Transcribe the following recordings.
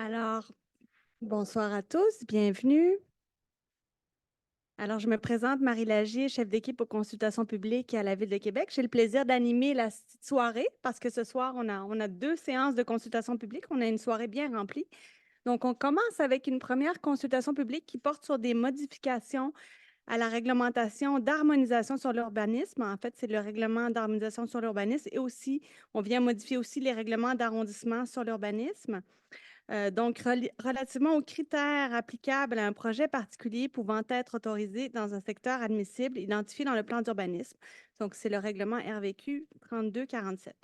Alors, bonsoir à tous, bienvenue. Alors, je me présente, Marie Lagier, chef d'équipe aux consultations publiques à la Ville de Québec. J'ai le plaisir d'animer la soirée parce que ce soir, on a 2 séances de consultation publique. On a une soirée bien remplie. Donc, on commence avec une première consultation publique qui porte sur des modifications à la réglementation d'harmonisation sur l'urbanisme. En fait, c'est le règlement d'harmonisation sur l'urbanisme et aussi, on vient modifier aussi les règlements d'arrondissement sur l'urbanisme. Donc, relativement aux critères applicables à un projet particulier pouvant être autorisé dans un secteur admissible identifié dans le plan d'urbanisme. Donc, c'est le règlement RVQ 3247.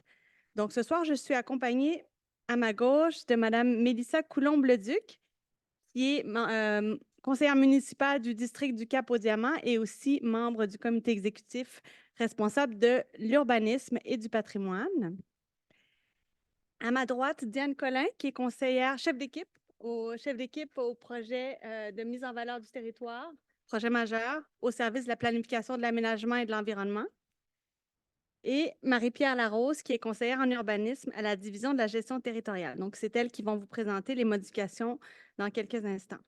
Donc, ce soir, je suis accompagnée à ma gauche de Mme Mélissa Coulombe-Leduc, qui est conseillère municipale du district du Cap-aux-Diamants et aussi membre du comité exécutif responsable de l'urbanisme et du patrimoine. À ma droite, Diane Collin, qui est conseillère chef d'équipe au projet de mise en valeur du territoire, projet majeur au service de la planification de l'aménagement et de l'environnement. Et Marie-Pierre Larose, qui est conseillère en urbanisme à la division de la gestion territoriale. Donc, c'est elles qui vont vous présenter les modifications dans quelques instants.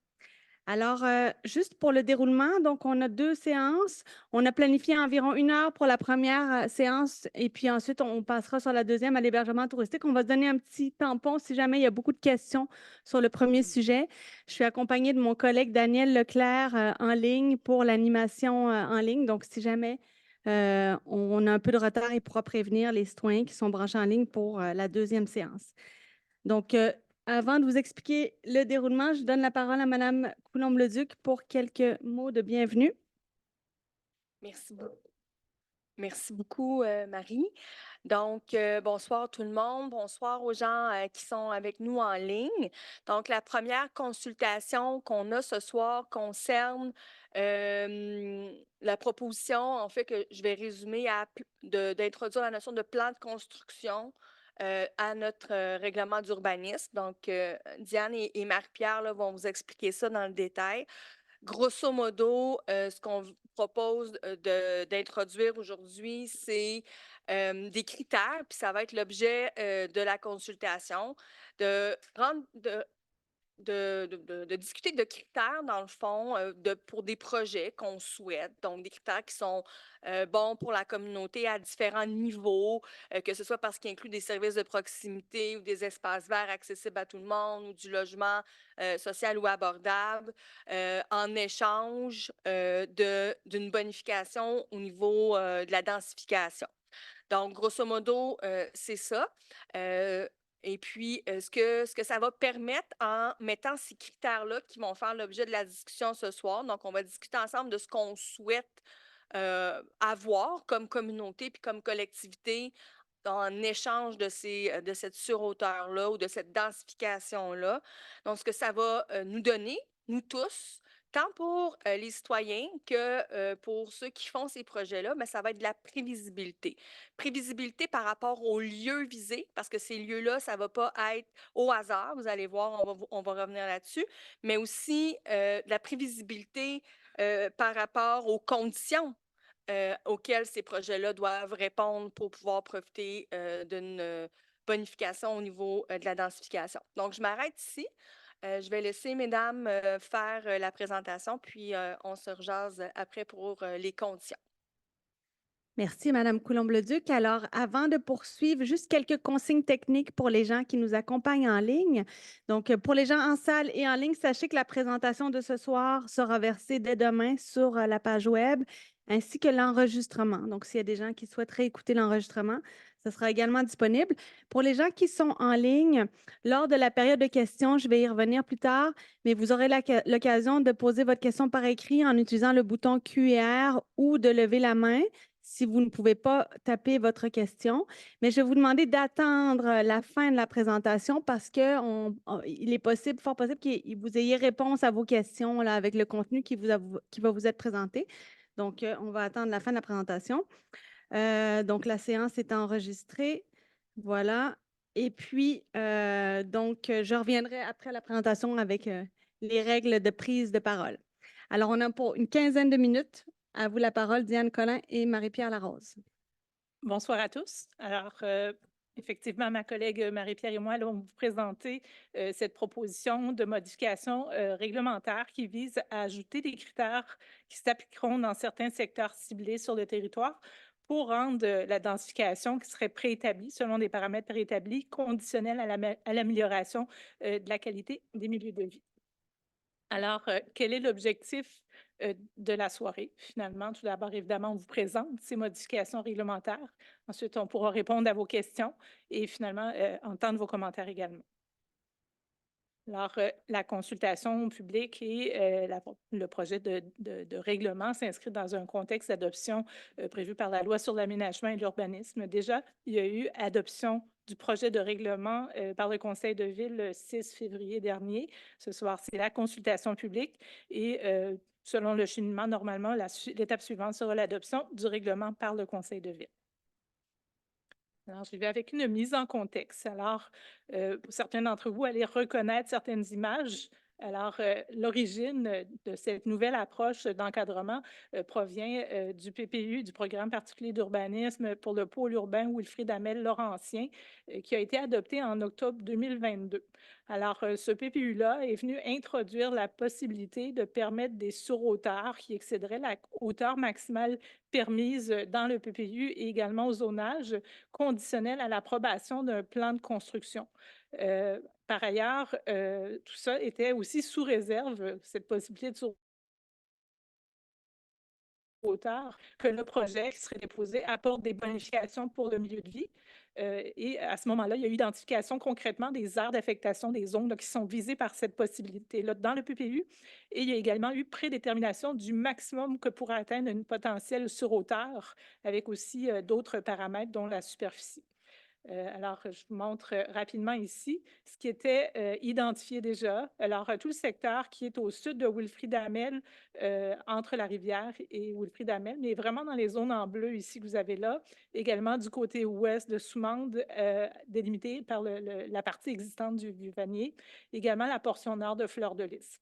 Alors, juste pour le déroulement, donc on a 2 séances. On a planifié environ 1 heure pour la première séance et puis ensuite, on passera sur la deuxième à l'hébergement touristique. On va se donner un petit tampon si jamais il y a beaucoup de questions sur le premier sujet. Je suis accompagnée de mon collègue Daniel Leclerc en ligne pour l'animation en ligne. Donc, si jamais on a un peu de retard, il pourra prévenir les citoyens qui sont branchés en ligne pour la deuxième séance. Donc, avant de vous expliquer le déroulement, je donne la parole à Mme Coulombe-Leduc pour quelques mots de bienvenue. Merci beaucoup. Merci beaucoup, Marie. Donc, bonsoir tout le monde. Bonsoir aux gens qui sont avec nous en ligne. Donc, la première consultation qu'on a ce soir concerne la proposition, en fait, que je vais résumer d'introduire la notion de plan de construction à notre règlement d'urbanisme. Donc, Diane et Marie-Pierre là, vont vous expliquer ça dans le détail. Grosso modo, ce qu'on vous propose d'introduire aujourd'hui, c'est des critères, puis ça va être l'objet de la consultation, de rendre, de discuter de critères, dans le fond, pour des projets qu'on souhaite. Donc, des critères qui sont bons pour la communauté à différents niveaux, que ce soit parce qu'ils incluent des services de proximité ou des espaces verts accessibles à tout le monde ou du logement social ou abordable, en échange d'une bonification au niveau de la densification. Donc, grosso modo, c'est ça. Et puis, ce que ça va permettre en mettant ces critères-là qui vont faire l'objet de la discussion ce soir, donc on va discuter ensemble de ce qu'on souhaite avoir comme communauté puis comme collectivité en échange de cette surhauteur-là ou de cette densification-là. Donc, ce que ça va nous donner, nous tous, tant pour les citoyens que pour ceux qui font ces projets-là, mais ça va être de la prévisibilité. Prévisibilité par rapport aux lieux visés, parce que ces lieux-là, ça ne va pas être au hasard, vous allez voir, on va revenir là-dessus, mais aussi de la prévisibilité par rapport aux conditions auxquelles ces projets-là doivent répondre pour pouvoir profiter d'une bonification au niveau de la densification. Donc, je m'arrête ici. Je vais laisser mesdames faire la présentation, puis on se rejase après pour les conditions. Merci, Mme Coulombe-Leduc. Alors, avant de poursuivre, juste quelques consignes techniques pour les gens qui nous accompagnent en ligne. Donc, pour les gens en salle et en ligne, sachez que la présentation de ce soir sera versée dès demain sur la page web, ainsi que l'enregistrement. Donc, s'il y a des gens qui souhaiteraient écouter l'enregistrement, ce sera également disponible. Pour les gens qui sont en ligne, lors de la période de questions, je vais y revenir plus tard, mais vous aurez l'occasion de poser votre question par écrit en utilisant le bouton QR ou de lever la main si vous ne pouvez pas taper votre question. Mais je vais vous demander d'attendre la fin de la présentation parce qu'il est possible, fort possible que vous ayez réponse à vos questions là, avec le contenu qui va vous être présenté. Donc, on va attendre la fin de la présentation. Donc, la séance est enregistrée. Voilà. Et puis, je reviendrai après la présentation avec les règles de prise de parole. Alors, on a pour une quinzaine de minutes. À vous la parole, Diane Collin et Marie-Pierre Larose. Bonsoir à tous. Alors, Effectivement, ma collègue Marie-Pierre et moi allons vous présenter cette proposition de modification réglementaire qui vise à ajouter des critères qui s'appliqueront dans certains secteurs ciblés sur le territoire pour rendre la densification qui serait préétablie selon des paramètres préétablis conditionnels à l'amélioration de la qualité des milieux de vie. Alors, quel est l'objectif de la soirée? Finalement, tout d'abord, évidemment, on vous présente ces modifications réglementaires. Ensuite, on pourra répondre à vos questions et finalement, entendre vos commentaires également. Alors, la consultation publique et le projet de règlement s'inscrit dans un contexte d'adoption prévu par la loi sur l'aménagement et l'urbanisme. Déjà, il y a eu adoption du projet de règlement par le Conseil de ville le 6 février dernier. Ce soir, c'est la consultation publique et selon le cheminement, normalement, l'étape suivante sera l'adoption du règlement par le Conseil de ville. Alors, je vais avec une mise en contexte. Alors, pour certains d'entre vous, allez reconnaître certaines images. Alors, l'origine de cette nouvelle approche d'encadrement provient du PPU, du Programme particulier d'urbanisme pour le pôle urbain Wilfrid Hamel Laurentien, qui a été adopté en octobre 2022. Alors, ce PPU-là est venu introduire la possibilité de permettre des surhauteurs qui excéderaient la hauteur maximale permise dans le PPU et également au zonage, conditionnel à l'approbation d'un plan de construction. Par ailleurs, tout ça était aussi sous réserve, cette possibilité de hauteur, que le projet qui serait déposé apporte des bonifications pour le milieu de vie. Et à ce moment-là, il y a eu identification concrètement des aires d'affectation des zones là, qui sont visées par cette possibilité-là dans le PPU. Et il y a également eu prédétermination du maximum que pourrait atteindre une potentielle surhauteur, avec aussi d'autres paramètres, dont la superficie. Alors, je vous montre rapidement ici ce qui était identifié déjà. Alors, tout le secteur qui est au sud de Wilfrid Hamel, entre la rivière et Wilfrid Hamel, mais vraiment dans les zones en bleu ici que vous avez là. Également du côté ouest de Soumande, délimité par la partie existante du Vanier. Également la portion nord de Fleur de Lys.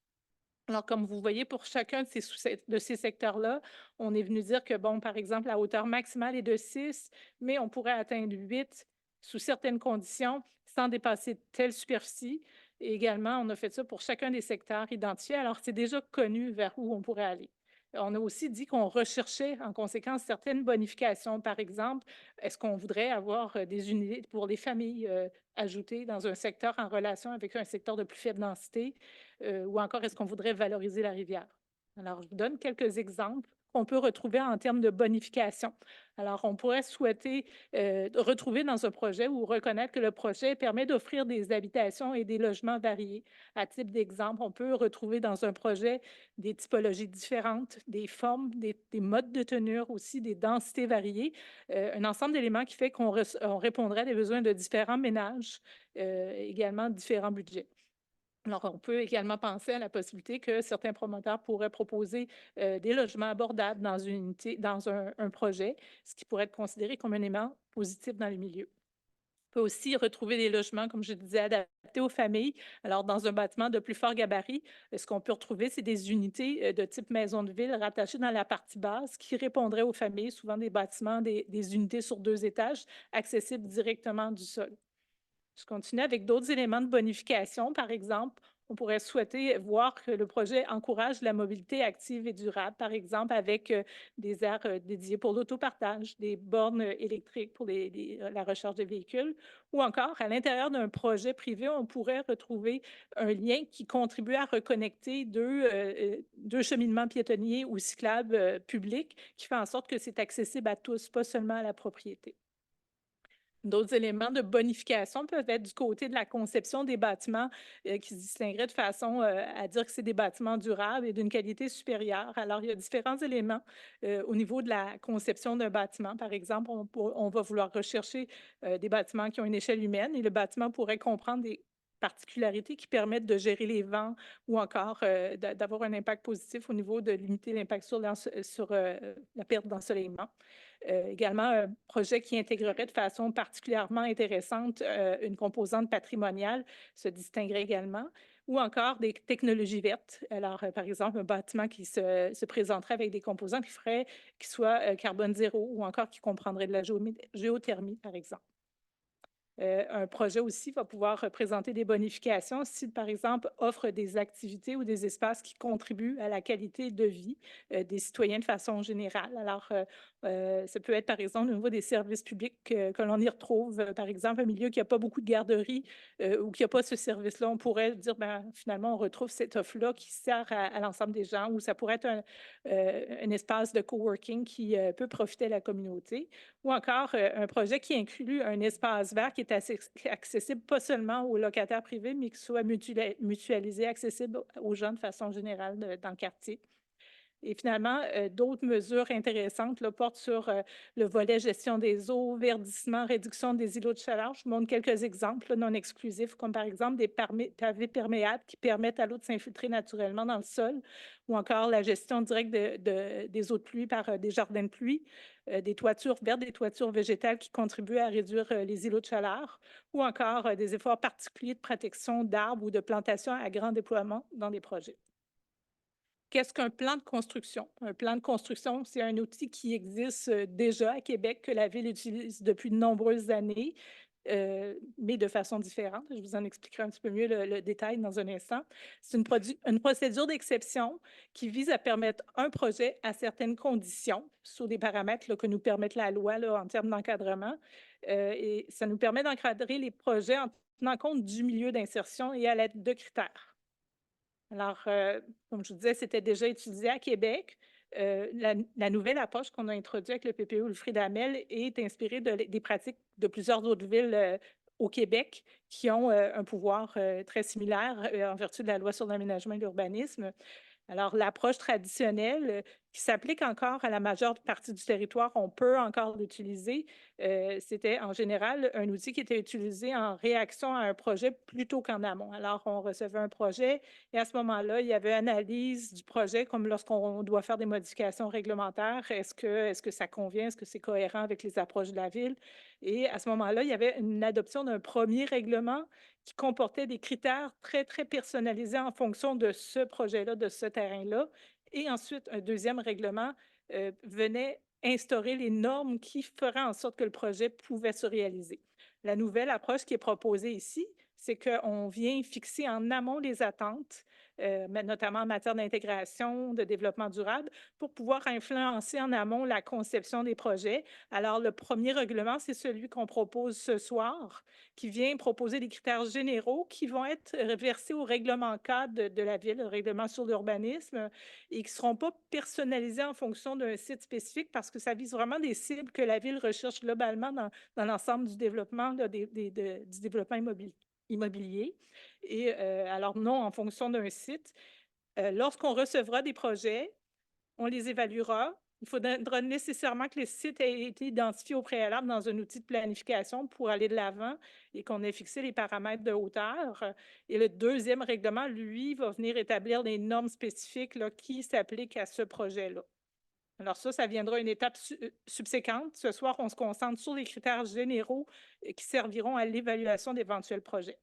Alors, comme vous voyez, pour chacun de ces secteurs-là, on est venu dire que, bon, par exemple, la hauteur maximale est de 6, mais on pourrait atteindre 8 sous certaines conditions sans dépasser telle superficie. Et également, on a fait ça pour chacun des secteurs identifiés. Alors, c'est déjà connu vers où on pourrait aller. On a aussi dit qu'on recherchait en conséquence certaines bonifications. Par exemple, est-ce qu'on voudrait avoir des unités pour les familles ajoutées dans un secteur en relation avec un secteur de plus faible densité? Ou encore est-ce qu'on voudrait valoriser la rivière? Alors, je vous donne quelques exemples qu'on peut retrouver en termes de bonification. Alors, on pourrait souhaiter retrouver dans un projet ou reconnaître que le projet permet d'offrir des habitations et des logements variés. À titre d'exemple, on peut retrouver dans un projet des typologies différentes, des formes, des modes de tenure aussi, des densités variées, un ensemble d'éléments qui fait qu'on répondrait à des besoins de différents ménages, également différents budgets. Alors, on peut également penser à la possibilité que certains promoteurs pourraient proposer des logements abordables dans une unité, dans un projet, ce qui pourrait être considéré comme un élément positif dans le milieu. On peut aussi retrouver des logements, comme je disais, adaptés aux familles. Alors, dans un bâtiment de plus fort gabarit, ce qu'on peut retrouver, c'est des unités de type maison de ville rattachées dans la partie basse qui répondraient aux familles, souvent des bâtiments, des unités sur 2 étages, accessibles directement du sol. Je continue avec d'autres éléments de bonification. Par exemple, on pourrait souhaiter voir que le projet encourage la mobilité active et durable, par exemple avec des aires dédiées pour l'autopartage, des bornes électriques pour la recharge des véhicules, ou encore à l'intérieur d'un projet privé, on pourrait retrouver un lien qui contribue à reconnecter deux cheminements piétonniers ou cyclables publics, qui fait en sorte que c'est accessible à tous, pas seulement à la propriété. D'autres éléments de bonification peuvent être du côté de la conception des bâtiments qui se distingueraient de façon à dire que c'est des bâtiments durables et d'une qualité supérieure. Alors, il y a différents éléments au niveau de la conception d'un bâtiment. Par exemple, on va vouloir rechercher des bâtiments qui ont une échelle humaine et le bâtiment pourrait comprendre des particularités qui permettent de gérer les vents ou encore d'avoir un impact positif au niveau de limiter l'impact sur la perte d'ensoleillement. Également, un projet qui intégrerait de façon particulièrement intéressante une composante patrimoniale se distinguerait également, ou encore des technologies vertes. Alors, par exemple, un bâtiment qui se présenterait avec des composants qui soient carbone zéro ou encore qui comprendraient de la géothermie, par exemple. Un projet aussi va pouvoir présenter des bonifications s'il, par exemple, offre des activités ou des espaces qui contribuent à la qualité de vie des citoyens de façon générale. Alors, ça peut être, par exemple, au niveau des services publics que l'on y retrouve, par exemple, un milieu qui n'a pas beaucoup de garderies ou qui n'a pas ce service-là. On pourrait dire, ben, finalement, on retrouve cette offre-là qui sert à l'ensemble des gens, ou ça pourrait être un espace de coworking qui peut profiter à la communauté, ou encore un projet qui inclut un espace vert qui est accessible pas seulement aux locataires privés, mais qui soit mutualisé, accessible aux gens de façon générale dans le quartier. Et finalement, d'autres mesures intéressantes là, portent sur le volet gestion des eaux, verdissement, réduction des îlots de chaleur. Je vous montre quelques exemples là, non exclusifs, comme par exemple des pavés perméables qui permettent à l'eau de s'infiltrer naturellement dans le sol, ou encore la gestion directe des eaux de pluie par des jardins de pluie, des toitures vertes, des toitures végétales qui contribuent à réduire les îlots de chaleur, ou encore des efforts particuliers de protection d'arbres ou de plantation à grand déploiement dans des projets. Qu'est-ce qu'un plan de construction? Un plan de construction, c'est un outil qui existe déjà à Québec, que la Ville utilise depuis de nombreuses années, mais de façon différente. Je vous en expliquerai un petit peu mieux le détail dans un instant. C'est une procédure d'exception qui vise à permettre un projet à certaines conditions, sous des paramètres là, que nous permettent la loi là, en termes d'encadrement. Et ça nous permet d'encadrer les projets en tenant compte du milieu d'insertion et à l'aide de critères. Alors, comme je vous disais, c'était déjà utilisé à Québec. La nouvelle approche qu'on a introduite avec le PPE Wilfrid Hamel est inspirée des pratiques de plusieurs autres villes au Québec qui ont un pouvoir très similaire en vertu de la loi sur l'aménagement et l'urbanisme. Alors, l'approche traditionnelle qui s'applique encore à la majeure partie du territoire, on peut encore l'utiliser. C'était en général un outil qui était utilisé en réaction à un projet plutôt qu'en amont. Alors, on recevait un projet et à ce moment-là, il y avait analyse du projet, comme lorsqu'on doit faire des modifications réglementaires. Est-ce que ça convient? Est-ce que c'est cohérent avec les approches de la ville? Et à ce moment-là, il y avait une adoption d'un premier règlement qui comportait des critères très, très personnalisés en fonction de ce projet-là, de ce terrain-là. Et ensuite, un deuxième règlement venait instaurer les normes qui feraient en sorte que le projet pouvait se réaliser. La nouvelle approche qui est proposée ici, c'est qu'on vient fixer en amont les attentes, notamment en matière d'intégration, de développement durable, pour pouvoir influencer en amont la conception des projets. Alors, le premier règlement, c'est celui qu'on propose ce soir, qui vient proposer des critères généraux qui vont être versés au règlement cadre de la ville, le règlement sur l'urbanisme, et qui ne seront pas personnalisés en fonction d'un site spécifique parce que ça vise vraiment des cibles que la ville recherche globalement dans l'ensemble du développement, là, du développement immobilier. Et alors non, en fonction d'un site. Lorsqu'on recevra des projets, on les évaluera. Il faudra nécessairement que les sites aient été identifiés au préalable dans un outil de planification pour aller de l'avant et qu'on ait fixé les paramètres de hauteur. Et le deuxième règlement, lui, va venir établir des normes spécifiques là, qui s'appliquent à ce projet-là. Alors ça viendra une étape subséquente. Ce soir, on se concentre sur les critères généraux qui serviront à l'évaluation d'éventuels projets.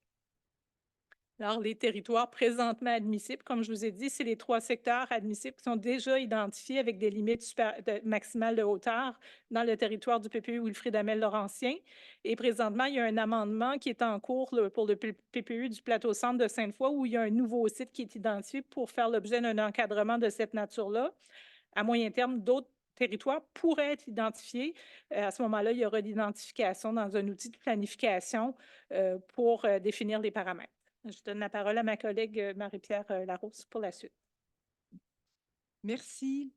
Alors, les territoires présentement admissibles, comme je vous ai dit, c'est les 3 secteurs admissibles qui sont déjà identifiés avec des limites maximales de hauteur dans le territoire du PPE Wilfrid Hamel-Laurentien. Et présentement, il y a un amendement qui est en cours pour le PPE du plateau-centre de Sainte-Foy où il y a un nouveau site qui est identifié pour faire l'objet d'un encadrement de cette nature-là. À moyen terme, d'autres territoires pourraient être identifiés. À ce moment-là, il y aura l'identification dans un outil de planification pour définir les paramètres. Je donne la parole à ma collègue Marie-Pierre Larousse pour la suite. Merci.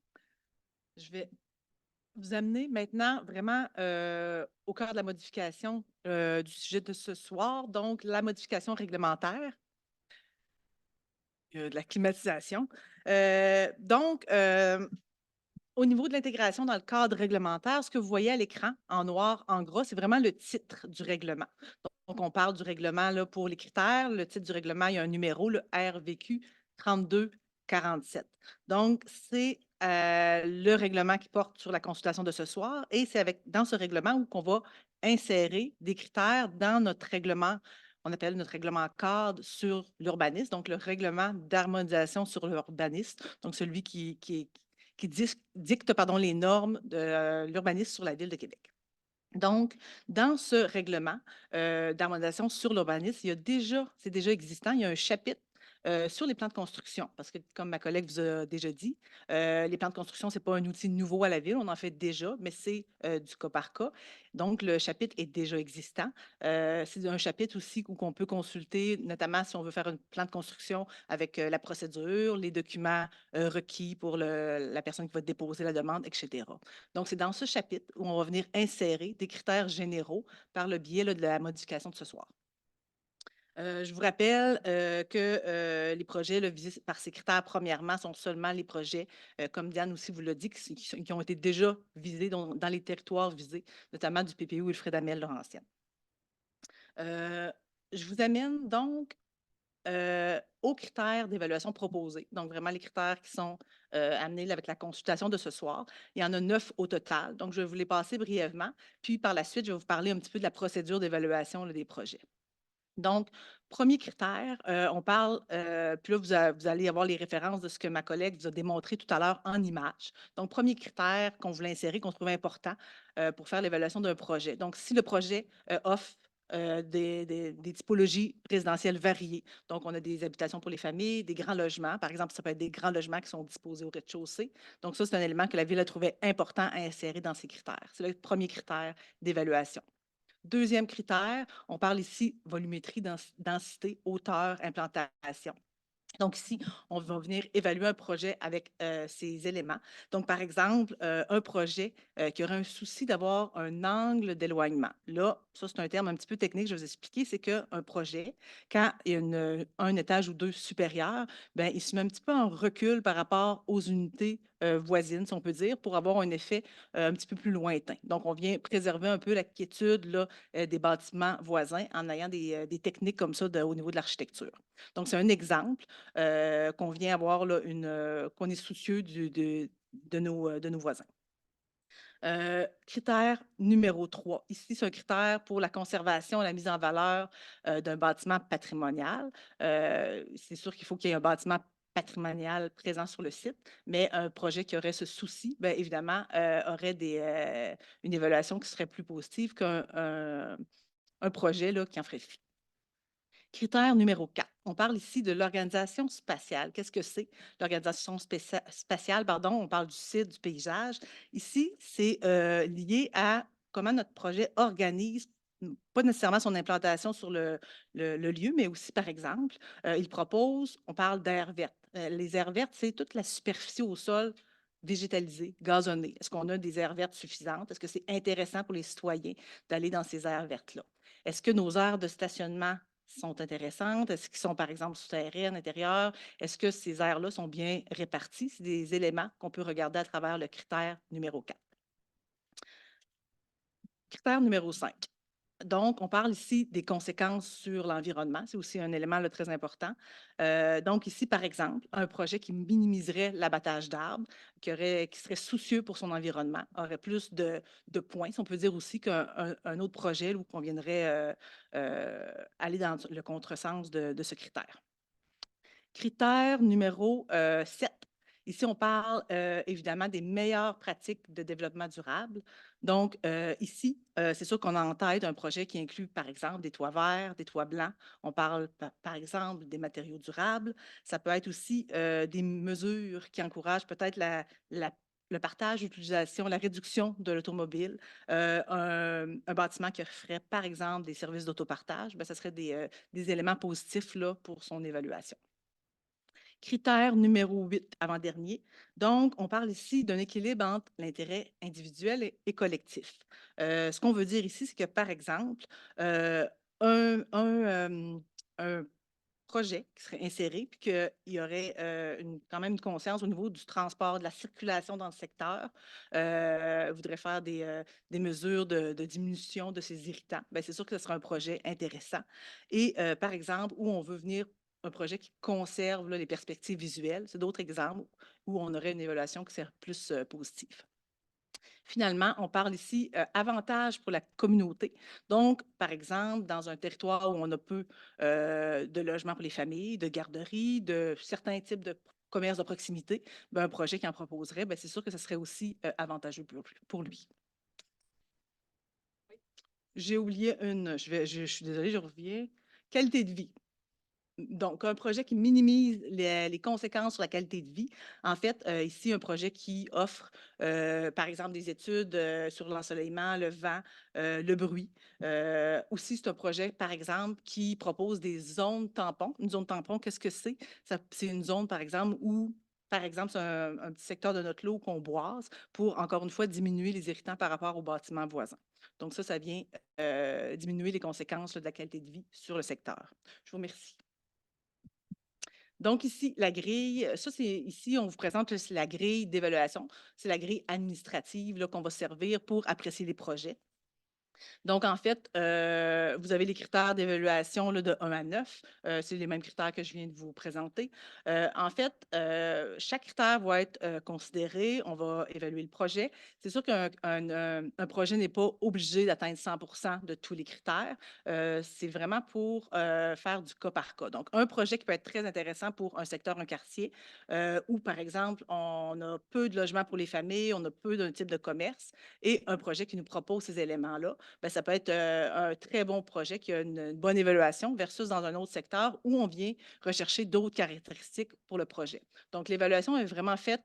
Je vais vous amener maintenant vraiment au cœur de la modification du sujet de ce soir, donc la modification réglementaire de la climatisation. Au niveau de l'intégration dans le cadre réglementaire, ce que vous voyez à l'écran en noir, en gras, c'est vraiment le titre du règlement. Donc, on parle du règlement là, pour les critères. Le titre du règlement, il y a un numéro, le RVQ 3247. Donc, c'est le règlement qui porte sur la consultation de ce soir et c'est dans ce règlement où on va insérer des critères dans notre règlement, on appelle notre règlement cadre sur l'urbanisme, donc le règlement d'harmonisation sur l'urbanisme, donc celui qui dicte les normes de l'urbanisme sur la Ville de Québec. Donc, dans ce règlement d'harmonisation sur l'urbanisme, c'est déjà existant, il y a un chapitre sur les plans de construction, parce que comme ma collègue vous a déjà dit, les plans de construction, ce n'est pas un outil nouveau à la ville, on en fait déjà, mais c'est du cas par cas. Donc, le chapitre est déjà existant. C'est un chapitre aussi où on peut consulter, notamment si on veut faire un plan de construction avec la procédure, les documents requis pour la personne qui va déposer la demande, etc. Donc, c'est dans ce chapitre où on va venir insérer des critères généraux par le biais là, de la modification de ce soir. Je vous rappelle que les projets là, visés par ces critères, premièrement, sont seulement les projets, comme Diane aussi vous l'a dit, qui ont été déjà visés dans les territoires visés, notamment du PPU Wilfrid Amel Laurentienne. Je vous amène donc aux critères d'évaluation proposés. Donc, vraiment les critères qui sont amenés là, avec la consultation de ce soir. Il y en a 9 au total. Donc, je vais vous les passer brièvement. Puis, par la suite, je vais vous parler un petit peu de la procédure d'évaluation là, des projets. Donc, premier critère, on parle, puis là, vous allez avoir les références de ce que ma collègue vous a démontré tout à l'heure en images. Donc, premier critère qu'on voulait insérer, qu'on trouvait important pour faire l'évaluation d'un projet. Donc, si le projet offre des typologies résidentielles variées. Donc, on a des habitations pour les familles, des grands logements. Par exemple, ça peut être des grands logements qui sont disposés au rez-de-chaussée. Donc, ça, c'est un élément que la Ville a trouvé important à insérer dans ses critères. C'est le premier critère d'évaluation. Deuxième critère, on parle ici volumétrie, densité, hauteur, implantation. Donc, ici, on va venir évaluer un projet avec ces éléments. Donc, par exemple, un projet qui aurait un souci d'avoir un angle d'éloignement. Là, ça, c'est un terme un petit peu technique, je vais vous expliquer. C'est qu'un projet, quand il y a un étage ou deux supérieur, bien, il se met un petit peu en recul par rapport aux unités voisines, si on peut dire, pour avoir un effet un petit peu plus lointain. Donc, on vient préserver un peu la quiétude là, des bâtiments voisins en ayant des techniques comme ça au niveau de l'architecture. Donc, c'est un exemple qu'on vient avoir là, qu'on est soucieux de nos voisins. Critère numéro 3. Ici, c'est un critère pour la conservation et la mise en valeur d'un bâtiment patrimonial. C'est sûr qu'il faut qu'il y ait un bâtiment patrimonial présent sur le site, mais un projet qui aurait ce souci, bien évidemment, aurait une évaluation qui serait plus positive qu'un projet là, qui en ferait fi. Critère numéro 4. On parle ici de l'organisation spatiale. Qu'est-ce que c'est l'organisation spatiale? Pardon, on parle du site, du paysage. Ici, c'est lié à comment notre projet organise, pas nécessairement son implantation sur le lieu, mais aussi, par exemple, il propose, on parle d'aires vertes. Les aires vertes, c'est toute la superficie au sol végétalisée, gazonnée. Est-ce qu'on a des aires vertes suffisantes? Est-ce que c'est intéressant pour les citoyens d'aller dans ces aires vertes-là? Est-ce que nos aires de stationnement sont intéressantes? Est-ce qu'ils sont, par exemple, souterraines, intérieures? Est-ce que ces aires-là sont bien réparties? C'est des éléments qu'on peut regarder à travers le critère numéro 4. Critère numéro 5. Donc, on parle ici des conséquences sur l'environnement. C'est aussi un élément là, très important. Donc, ici, par exemple, un projet qui minimiserait l'abattage d'arbres, qui serait soucieux pour son environnement, aurait plus de points. Si on peut dire aussi qu'un autre projet où on viendrait aller dans le contresens de ce critère. Critère numéro 7. Ici, on parle évidemment des meilleures pratiques de développement durable. Donc, ici, c'est sûr qu'on a en tête un projet qui inclut, par exemple, des toits verts, des toits blancs. On parle, par exemple, des matériaux durables. Ça peut être aussi des mesures qui encouragent peut-être le partage, l'utilisation, la réduction de l'automobile. Un bâtiment qui offrirait, par exemple, des services d'autopartage, ce serait des éléments positifs là, pour son évaluation. Critère numéro 8, avant-dernier. Donc, on parle ici d'un équilibre entre l'intérêt individuel et collectif. Ce qu'on veut dire ici, c'est que, par exemple, un, un, un projet qui serait inséré, puis qu'il y aurait quand même une conscience au niveau du transport, de la circulation dans le secteur, voudrait faire des mesures de diminution de ces irritants, bien, c'est sûr que ce sera un projet intéressant. Et par exemple, où on veut venir un projet qui conserve là, les perspectives visuelles, c'est d'autres exemples où on aurait une évaluation qui serait plus positive. Finalement, on parle ici avantages pour la communauté. Donc, par exemple, dans un territoire où on a peu de logements pour les familles, de garderies, de certains types de commerces de proximité, bien, un projet qui en proposerait, bien, c'est sûr que ce serait aussi avantageux pour lui. J'ai oublié une. Je suis désolée, je reviens. Qualité de vie. Donc, un projet qui minimise les conséquences sur la qualité de vie. En fait, ici, un projet qui offre, par exemple, des études sur l'ensoleillement, le vent, le bruit. Aussi, c'est un projet, par exemple, qui propose des zones tampons. Une zone tampon, qu'est-ce que c'est? C'est une zone, par exemple, où, par exemple, c'est un petit secteur de notre lot qu'on boise pour, encore une fois, diminuer les irritants par rapport aux bâtiments voisins. Donc, ça vient diminuer les conséquences là, de la qualité de vie sur le secteur. Je vous remercie. Donc, ici, la grille, ça, c'est ici, on vous présente là, c'est la grille d'évaluation. C'est la grille administrative là, qu'on va servir pour apprécier les projets. Donc, en fait, vous avez les critères d'évaluation là, de 1 à 9. C'est les mêmes critères que je viens de vous présenter. En fait, chaque critère va être considéré. On va évaluer le projet. C'est sûr qu'un projet n'est pas obligé d'atteindre 100 de tous les critères. C'est vraiment pour faire du cas par cas. Donc, un projet qui peut être très intéressant pour un secteur, un quartier, où, par exemple, on a peu de logements pour les familles, on a peu d'un type de commerce, et un projet qui nous propose ces éléments-là, bien, ça peut être un très bon projet qui a une bonne évaluation versus dans un autre secteur où on vient rechercher d'autres caractéristiques pour le projet. Donc, l'évaluation est vraiment faite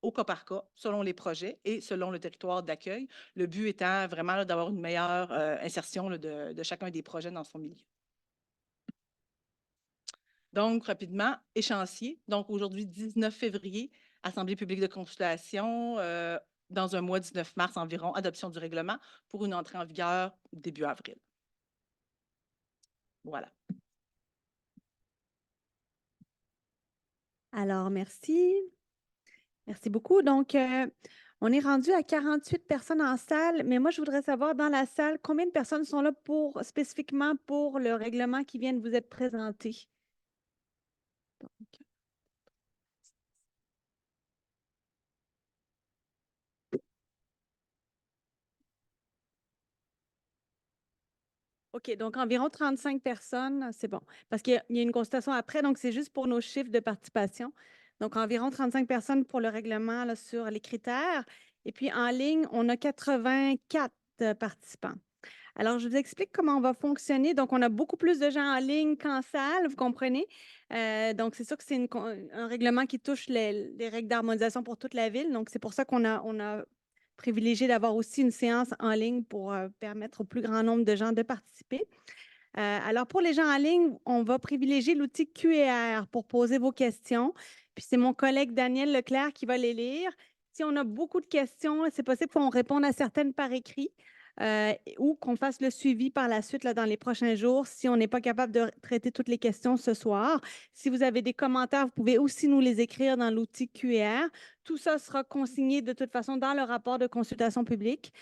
au cas par cas, selon les projets et selon le territoire d'accueil. Le but étant vraiment là, d'avoir une meilleure insertion là, de chacun des projets dans son milieu. Donc, rapidement, échéancier. Donc, aujourd'hui, 19 février, Assemblée publique de consultation. Dans un mois, 19 mars environ, adoption du règlement pour une entrée en vigueur début avril. Voilà. Alors, merci. Merci beaucoup. Donc, on est rendu à 48 personnes en salle, mais moi, je voudrais savoir dans la salle, combien de personnes sont là spécifiquement pour le règlement qui vient de vous être présenté? Donc, OK, donc environ 35 personnes, c'est bon. Parce qu'il y a une consultation après, donc c'est juste pour nos chiffres de participation. Donc, environ 35 personnes pour le règlement là, sur les critères. Et puis, en ligne, on a 84 participants. Alors, je vous explique comment on va fonctionner. Donc, on a beaucoup plus de gens en ligne qu'en salle, vous comprenez? Donc, c'est sûr que c'est un règlement qui touche les règles d'harmonisation pour toute la ville. Donc, c'est pour ça qu'on a privilégié d'avoir aussi une séance en ligne pour permettre au plus grand nombre de gens de participer. Alors, pour les gens en ligne, on va privilégier l'outil QR pour poser vos questions. Puis, c'est mon collègue Daniel Leclerc qui va les lire. Si on a beaucoup de questions, c'est possible qu'on réponde à certaines par écrit ou qu'on fasse le suivi par la suite là, dans les prochains jours si on n'est pas capable de traiter toutes les questions ce soir. Si vous avez des commentaires, vous pouvez aussi nous les écrire dans l'outil QR. Tout ça sera consigné de toute façon dans le rapport de consultation publique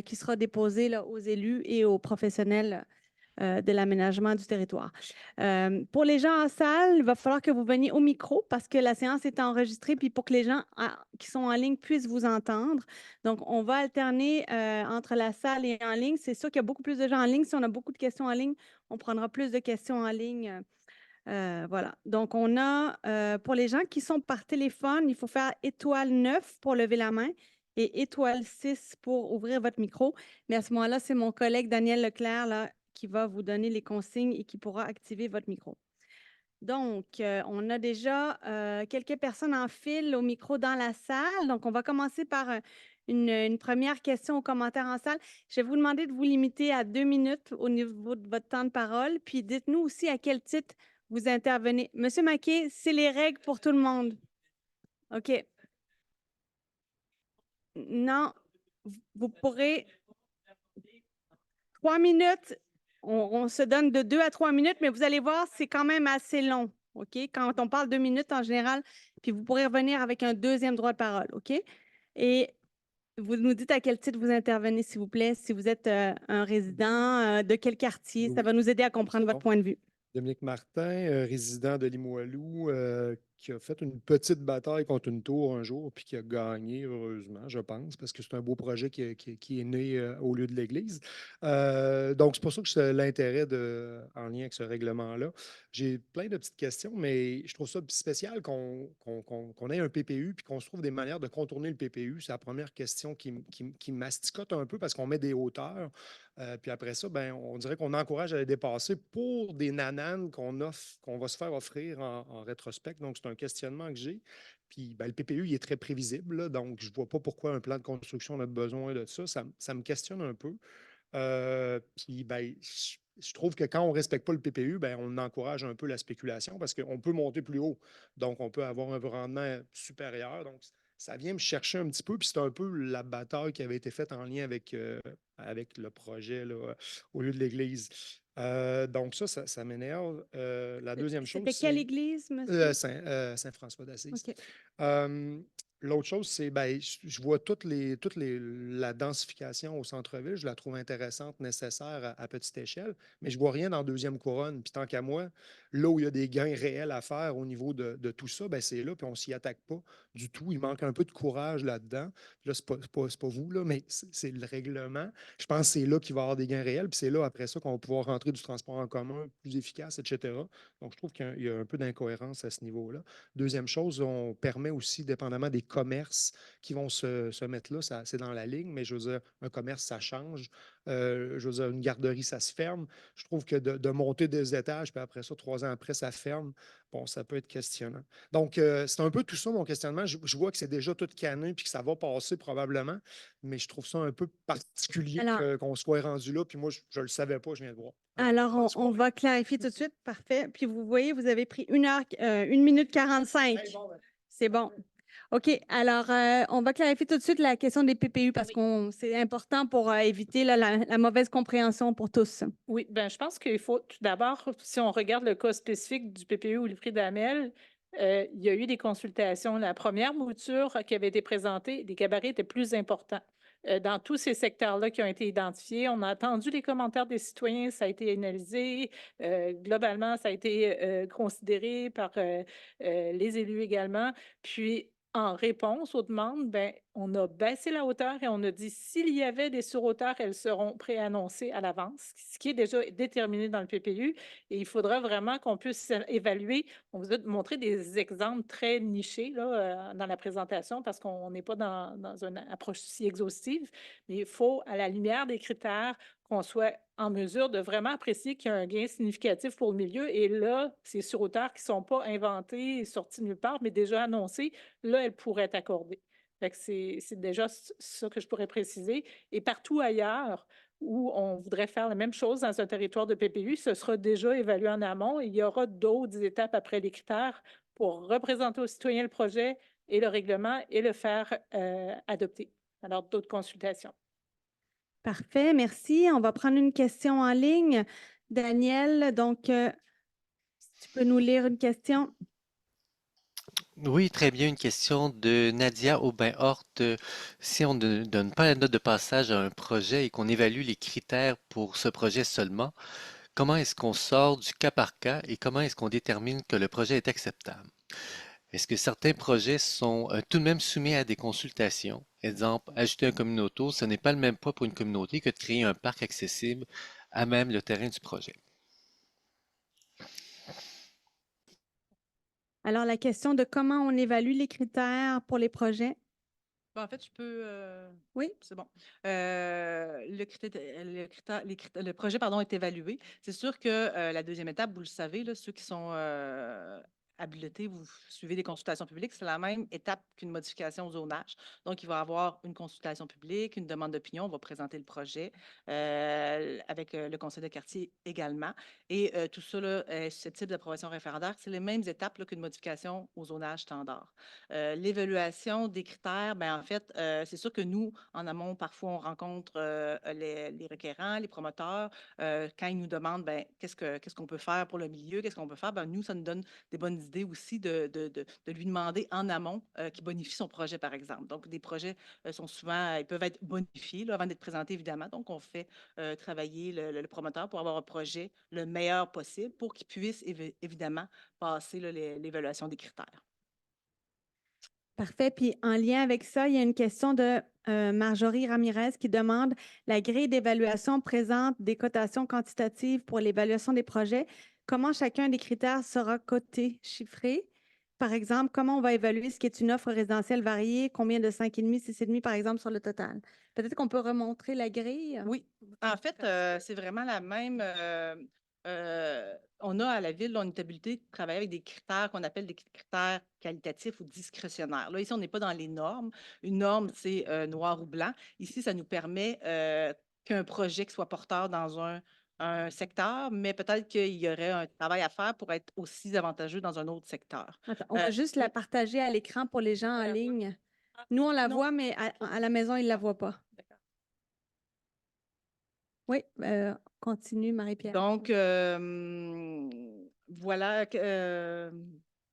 qui sera déposé là, aux élus et aux professionnels de l'aménagement du territoire. Pour les gens en salle, il va falloir que vous veniez au micro parce que la séance est enregistrée, puis pour que les gens qui sont en ligne puissent vous entendre. Donc, on va alterner entre la salle et en ligne. C'est sûr qu'il y a beaucoup plus de gens en ligne. Si on a beaucoup de questions en ligne, on prendra plus de questions en ligne. Voilà. Donc, on a, pour les gens qui sont par téléphone, il faut faire étoile 9 pour lever la main et étoile 6 pour ouvrir votre micro. Mais à ce moment-là, c'est mon collègue Daniel Leclerc là, qui va vous donner les consignes et qui pourra activer votre micro. Donc, on a déjà quelques personnes en file au micro dans la salle. Donc, on va commencer par une première question aux commentaires en salle. Je vais vous demander de vous limiter à 2 minutes au niveau de votre temps de parole. Puis, dites-nous aussi à quel titre vous intervenez. Monsieur Maquet, c'est les règles pour tout le monde. OK. Non, vous pourrez 3 minutes. On se donne de 2 à 3 minutes, mais vous allez voir, c'est quand même assez long. OK? Quand on parle 2 minutes en général, puis vous pourrez revenir avec un deuxième droit de parole. OK? Et vous nous dites à quel titre vous intervenez, s'il vous plaît, si vous êtes un résident, de quel quartier. Ça va nous aider à comprendre votre point de vue. Dominique Martin, résident de Limoilou, qui a fait une petite bataille contre une tour un jour, puis qui a gagné, heureusement, je pense, parce que c'est un beau projet qui est né au lieu de l'église. Donc, c'est pour ça que c'est l'intérêt en lien avec ce règlement-là. J'ai plein de petites questions, mais je trouve ça spécial qu'on ait un PPU, puis qu'on se trouve des manières de contourner le PPU. C'est la première question qui masticote un peu parce qu'on met des hauteurs. Puis après ça, ben, on dirait qu'on encourage à les dépasser pour des nananes qu'on va se faire offrir en rétrospect. Donc, c'est un questionnement que j'ai. Puis ben, le PPU, il est très prévisible, là, donc je ne vois pas pourquoi un plan de construction a besoin de ça. Ça me questionne un peu. Puis ben, je trouve que quand on ne respecte pas le PPU, ben, on encourage un peu la spéculation parce qu'on peut monter plus haut. Donc, on peut avoir un rendement supérieur. Donc, ça vient me chercher un petit peu. Puis c'est un peu la bataille qui avait été faite en lien avec le projet là, au lieu de l'église. Donc, ça m'énerve. La deuxième chose, C'était quelle c'est église, monsieur? Saint-François d'Assise. OK. L'autre chose, c'est ben, je vois la densification au centre-ville, je la trouve intéressante, nécessaire à petite échelle, mais je ne vois rien dans deuxième couronne. Puis tant qu'à moi, là où il y a des gains réels à faire au niveau de tout ça, ben, c'est là, puis on ne s'y attaque pas du tout. Il manque un peu de courage là-dedans. Puis là, ce n'est pas vous, là, mais c'est le règlement. Je pense que c'est là qu'il va y avoir des gains réels, puis c'est là, après ça, qu'on va pouvoir rentrer du transport en commun plus efficace, etc. Donc, je trouve qu'il y a un peu d'incohérence à ce niveau-là. Deuxième chose, on permet aussi, dépendamment des commerces qui vont se mettre là, c'est dans la ligne, mais je veux dire, un commerce, ça change. Je veux dire, une garderie, ça se ferme. Je trouve que de monter des étages, puis après ça, 3 ans après, ça ferme, bon, ça peut être questionnant. Donc, c'est un peu tout ça mon questionnement. Je vois que c'est déjà tout canné, puis que ça va passer probablement, mais je trouve ça un peu particulier Alors, qu'on soit rendu là, puis moi, je ne le savais pas, je viens de voir. alors Bonne on soirée. va clarifier tout de suite. Parfait. Puis vous voyez, vous avez pris 1 minute 45. Hey, bon, ben, C'est bon. OK. Alors, on va clarifier tout de suite la question des PPU parce Oui. que c'est important pour éviter là, la mauvaise compréhension pour tous. Oui, ben, je pense qu'il faut tout d'abord, si on regarde le cas spécifique du PPU Wilfrid Hamel, il y a eu des consultations. La première mouture qui avait été présentée, les gabarits étaient plus importants. Dans tous ces secteurs-là qui ont été identifiés, on a attendu les commentaires des citoyens, ça a été analysé. Globalement, ça a été considéré par les élus également. Puis, en réponse aux demandes, ben, on a baissé la hauteur et on a dit s'il y avait des surhauteurs, elles seront préannoncées à l'avance, ce qui est déjà déterminé dans le PPU. Et il faudra vraiment qu'on puisse évaluer. On vous a montré des exemples très nichés là, dans la présentation parce qu'on n'est pas dans une approche si exhaustive, mais il faut, à la lumière des critères, qu'on soit en mesure de vraiment apprécier qu'il y a un gain significatif pour le milieu. Et là, ces surhauteurs qui ne sont pas inventés et sortis de nulle part, mais déjà annoncés, là, elles pourraient être accordées. Fait que c'est déjà ça que je pourrais préciser. Et partout ailleurs où on voudrait faire la même chose dans un territoire de PPU, ce sera déjà évalué en amont et il y aura d'autres étapes après les critères pour représenter aux citoyens le projet et le règlement et le faire adopter. Alors, d'autres consultations. Parfait. Merci. On va prendre une question en ligne. Daniel, donc, si tu peux nous lire une question. Oui, très bien. Une question de Nadia Aubin-Hort. Si on ne donne pas la note de passage à un projet et qu'on évalue les critères pour ce projet seulement, comment est-ce qu'on sort du cas par cas et comment est-ce qu'on détermine que le projet est acceptable? Est-ce que certains projets sont tout de même soumis à des consultations? Exemple, ajouter un communauto, ce n'est pas le même poids pour une communauté que de créer un parc accessible à même le terrain du projet. Alors, la question de comment on évalue les critères pour les projets. Ben, en fait, je peux. Oui. C'est bon. Le projet pardon, est évalué. C'est sûr que la deuxième étape, vous le savez, là, ceux qui sont habilités, vous suivez des consultations publiques, c'est la même étape qu'une modification au zonage. Donc, il va y avoir une consultation publique, une demande d'opinion, on va présenter le projet avec le conseil de quartier également. Et tout ça là, est susceptible d'approbation référendaire. C'est les mêmes étapes là, qu'une modification au zonage standard. L'évaluation des critères, ben, en fait, c'est sûr que nous, en amont, parfois, on rencontre les requérants, les promoteurs. Quand ils nous demandent ben, qu'est-ce qu'on peut faire pour le milieu, qu'est-ce qu'on peut faire, ben, nous, ça nous donne des bonnes idées aussi de lui demander en amont qu'il bonifie son projet, par exemple. Donc, des projets sont souvent, ils peuvent être bonifiés là, avant d'être présentés, évidemment. Donc, on fait travailler le promoteur pour avoir un projet le meilleur possible pour qu'il puisse évidemment passer là, l'évaluation des critères. Parfait. Puis en lien avec ça, il y a une question de Marjorie Ramirez qui demande la grille d'évaluation présente des cotations quantitatives pour l'évaluation des projets. Comment chacun des critères sera coté, chiffré? Par exemple, comment on va évaluer ce qui est une offre résidentielle variée, combien de 5,5, 6,5 par exemple sur le total? Peut-être qu'on peut remontrer la grille. Oui, en fait, c'est vraiment la même. On a à la Ville, là, une habilité de travailler avec des critères qu'on appelle des critères qualitatifs ou discrétionnaires. Là, ici, on n'est pas dans les normes. Une norme, c'est noir ou blanc. Ici, ça nous permet qu'un projet qui soit porteur dans un secteur, mais peut-être qu'il y aurait un travail à faire pour être aussi avantageux dans un autre secteur. Attends, on va juste la oui. partager à l'écran pour les gens en la voit. ligne. Ah, Nous, on la non. voit, mais à la maison, ils ne la voient pas. D'accord. Oui, continue, Marie-Pierre. Donc, voilà.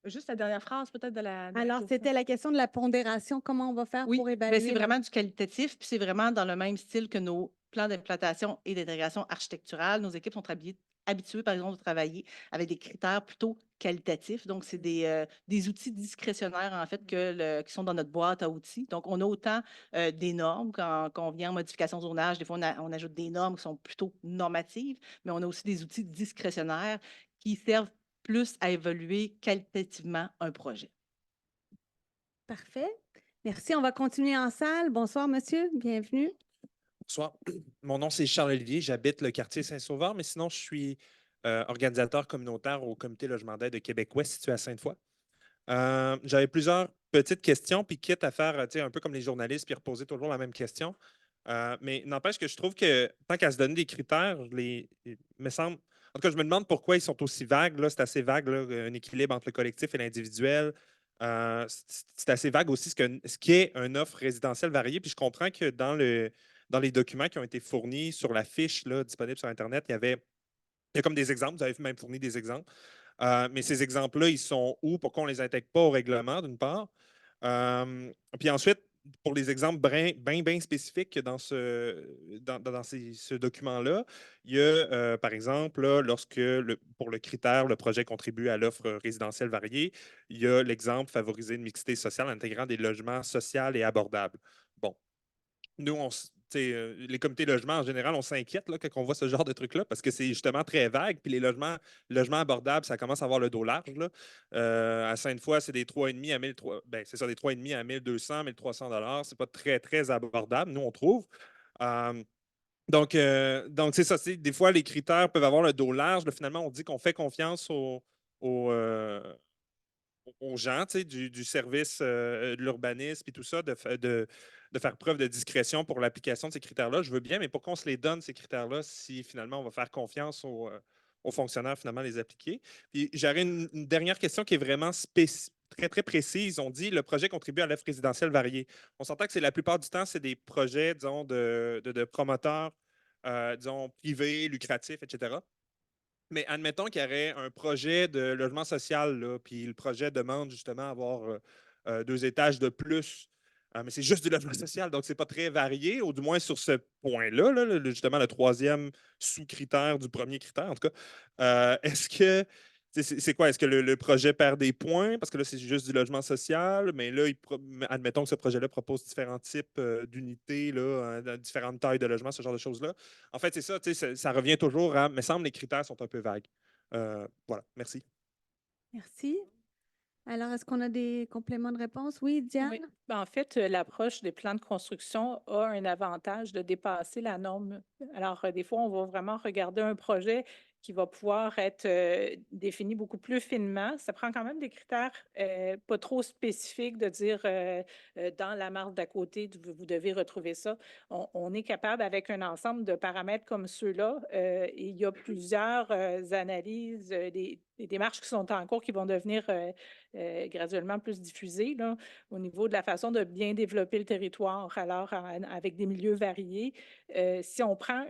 Juste la dernière phrase, peut-être de la Alors, question. c'était la question de la pondération. Comment on va faire Oui, pour ben, évaluer? c'est vraiment du qualitatif, puis c'est vraiment dans le même style que nos plans d'implantation et d'intégration architecturale. Nos équipes sont habituées, par exemple, de travailler avec des critères plutôt qualitatifs. Donc, c'est des outils discrétionnaires, en fait, qui sont dans notre boîte à outils. Donc, on a autant des normes quand on vient en modification de zonage. Des fois, on ajoute des normes qui sont plutôt normatives, mais on a aussi des outils discrétionnaires qui servent plus à évaluer qualitativement un projet. Parfait. Merci. On va continuer en salle. Bonsoir, monsieur. Bienvenue. Bonsoir. Mon nom, c'est Charles Olivier. J'habite le quartier Saint-Sauveur, mais sinon, je suis organisateur communautaire au Comité logement d'aide de Québec-Ouest, situé à Sainte-Foy. J'avais plusieurs petites questions, puis quitte à faire un peu comme les journalistes, puis reposer toujours la même question. Mais n'empêche que je trouve que tant qu'à se donner des critères, me semble. En tout cas, je me demande pourquoi ils sont aussi vagues. Là, c'est assez vague, là, un équilibre entre le collectif et l'individuel. C'est assez vague aussi ce qui est une offre résidentielle variée. Puis je comprends que dans les documents qui ont été fournis sur la fiche là, disponible sur Internet, il y a comme des exemples. Vous avez même fourni des exemples. Mais ces exemples-là, ils sont où? Pourquoi on ne les intègre pas au règlement, d'une part? Puis ensuite, pour les exemples bien spécifiques dans ce document-là, il y a, par exemple, là, pour le critère, le projet contribue à l'offre résidentielle variée, il y a l'exemple favoriser une mixité sociale en intégrant des logements sociaux et abordables. Bon, nous, les comités logement, en général, on s'inquiète là, quand on voit ce genre de truc-là parce que c'est justement très vague. Puis les logements abordables, ça commence à avoir le dos large. Là. À Sainte-Foy, c'est des 3,5 à 1 300. Ben, c'est ça, des 3,5 à 1 200, 1 300 $. C'est pas très abordable, nous, on trouve. Donc c'est ça. Des fois, les critères peuvent avoir le dos large. Là, finalement, on dit qu'on fait confiance aux, aux gens du service de l'urbanisme et tout ça, de faire preuve de discrétion pour l'application de ces critères-là. Je veux bien, mais pourquoi on se les donne, ces critères-là, si finalement on va faire confiance aux fonctionnaires finalement les appliquer? Puis j'aurais une dernière question qui est vraiment très précise. On dit le projet contribue à l'offre résidentielle variée. On s'entend que c'est la plupart du temps, c'est des projets, disons, de promoteurs, disons, privés, lucratifs, etc. Mais admettons qu'il y aurait un projet de logement social, là, puis le projet demande justement avoir 2 étages de plus. Mais c'est juste du logement social, donc c'est pas très varié, ou du moins sur ce point-là, là, justement le troisième sous-critère du premier critère, en tout cas. Est-ce que c'est quoi? Est-ce que le projet perd des points? Parce que là, c'est juste du logement social, mais là, admettons que ce projet-là propose différents types d'unités, là, différentes tailles de logements, ce genre de choses-là. En fait, c'est ça, ça revient toujours à, me semble, les critères sont un peu vagues. Voilà, merci. Merci. Alors, est-ce qu'on a des compléments de réponse? Oui, Diane? Oui. Ben, en fait, l'approche des plans de construction a un avantage de dépasser la norme. Alors, des fois, on va vraiment regarder un projet qui va pouvoir être défini beaucoup plus finement. Ça prend quand même des critères pas trop spécifiques de dire dans la marge d'à côté, vous devez retrouver ça. On est capable, avec un ensemble de paramètres comme ceux-là, et il y a plusieurs analyses, des démarches qui sont en cours qui vont devenir graduellement plus diffusées là, au niveau de la façon de bien développer le territoire, alors avec des milieux variés. Si on prend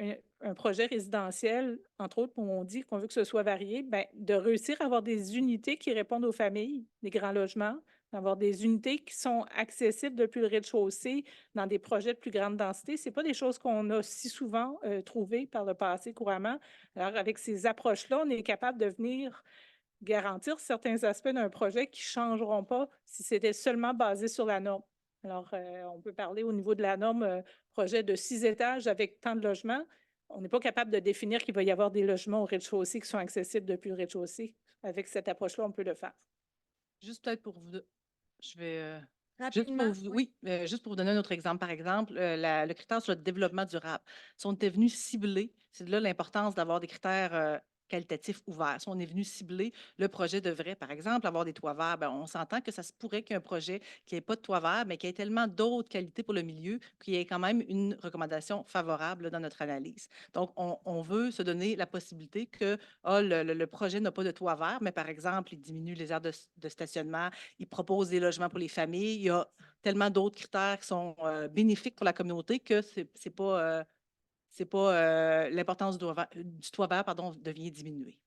un projet résidentiel, entre autres, où on dit qu'on veut que ce soit varié, bien, de réussir à avoir des unités qui répondent aux familles, des grands logements, d'avoir des unités qui sont accessibles depuis le rez-de-chaussée dans des projets de plus grande densité. Ce n'est pas des choses qu'on a si souvent trouvées par le passé couramment. Alors, avec ces approches-là, on est capable de venir garantir certains aspects d'un projet qui ne changeront pas si c'était seulement basé sur la norme. Alors, on peut parler au niveau de la norme projet de 6 étages avec tant de logements. On n'est pas capable de définir qu'il va y avoir des logements au rez-de-chaussée qui sont accessibles depuis le rez-de-chaussée. Avec cette approche-là, on peut le faire. Juste peut-être pour vous. Je vais. Rapidement, Juste pour vous donner un autre exemple. Par exemple, le critère sur le développement durable. Si on était venu cibler, c'est là l'importance d'avoir des critères qualitatifs ouverts. Si on est venu cibler, le projet devrait, par exemple, avoir des toits verts. Ben, on s'entend que ça se pourrait qu'il y ait un projet qui n'ait pas de toit vert, mais qui ait tellement d'autres qualités pour le milieu qu'il y ait quand même une recommandation favorable là, dans notre analyse. Donc, on veut se donner la possibilité que le projet n'a pas de toit vert, mais par exemple, il diminue les aires de stationnement, il propose des logements pour les familles. Il y a tellement d'autres critères qui sont bénéfiques pour la communauté que c'est pas l'importance du toit vert, pardon, devient diminuée.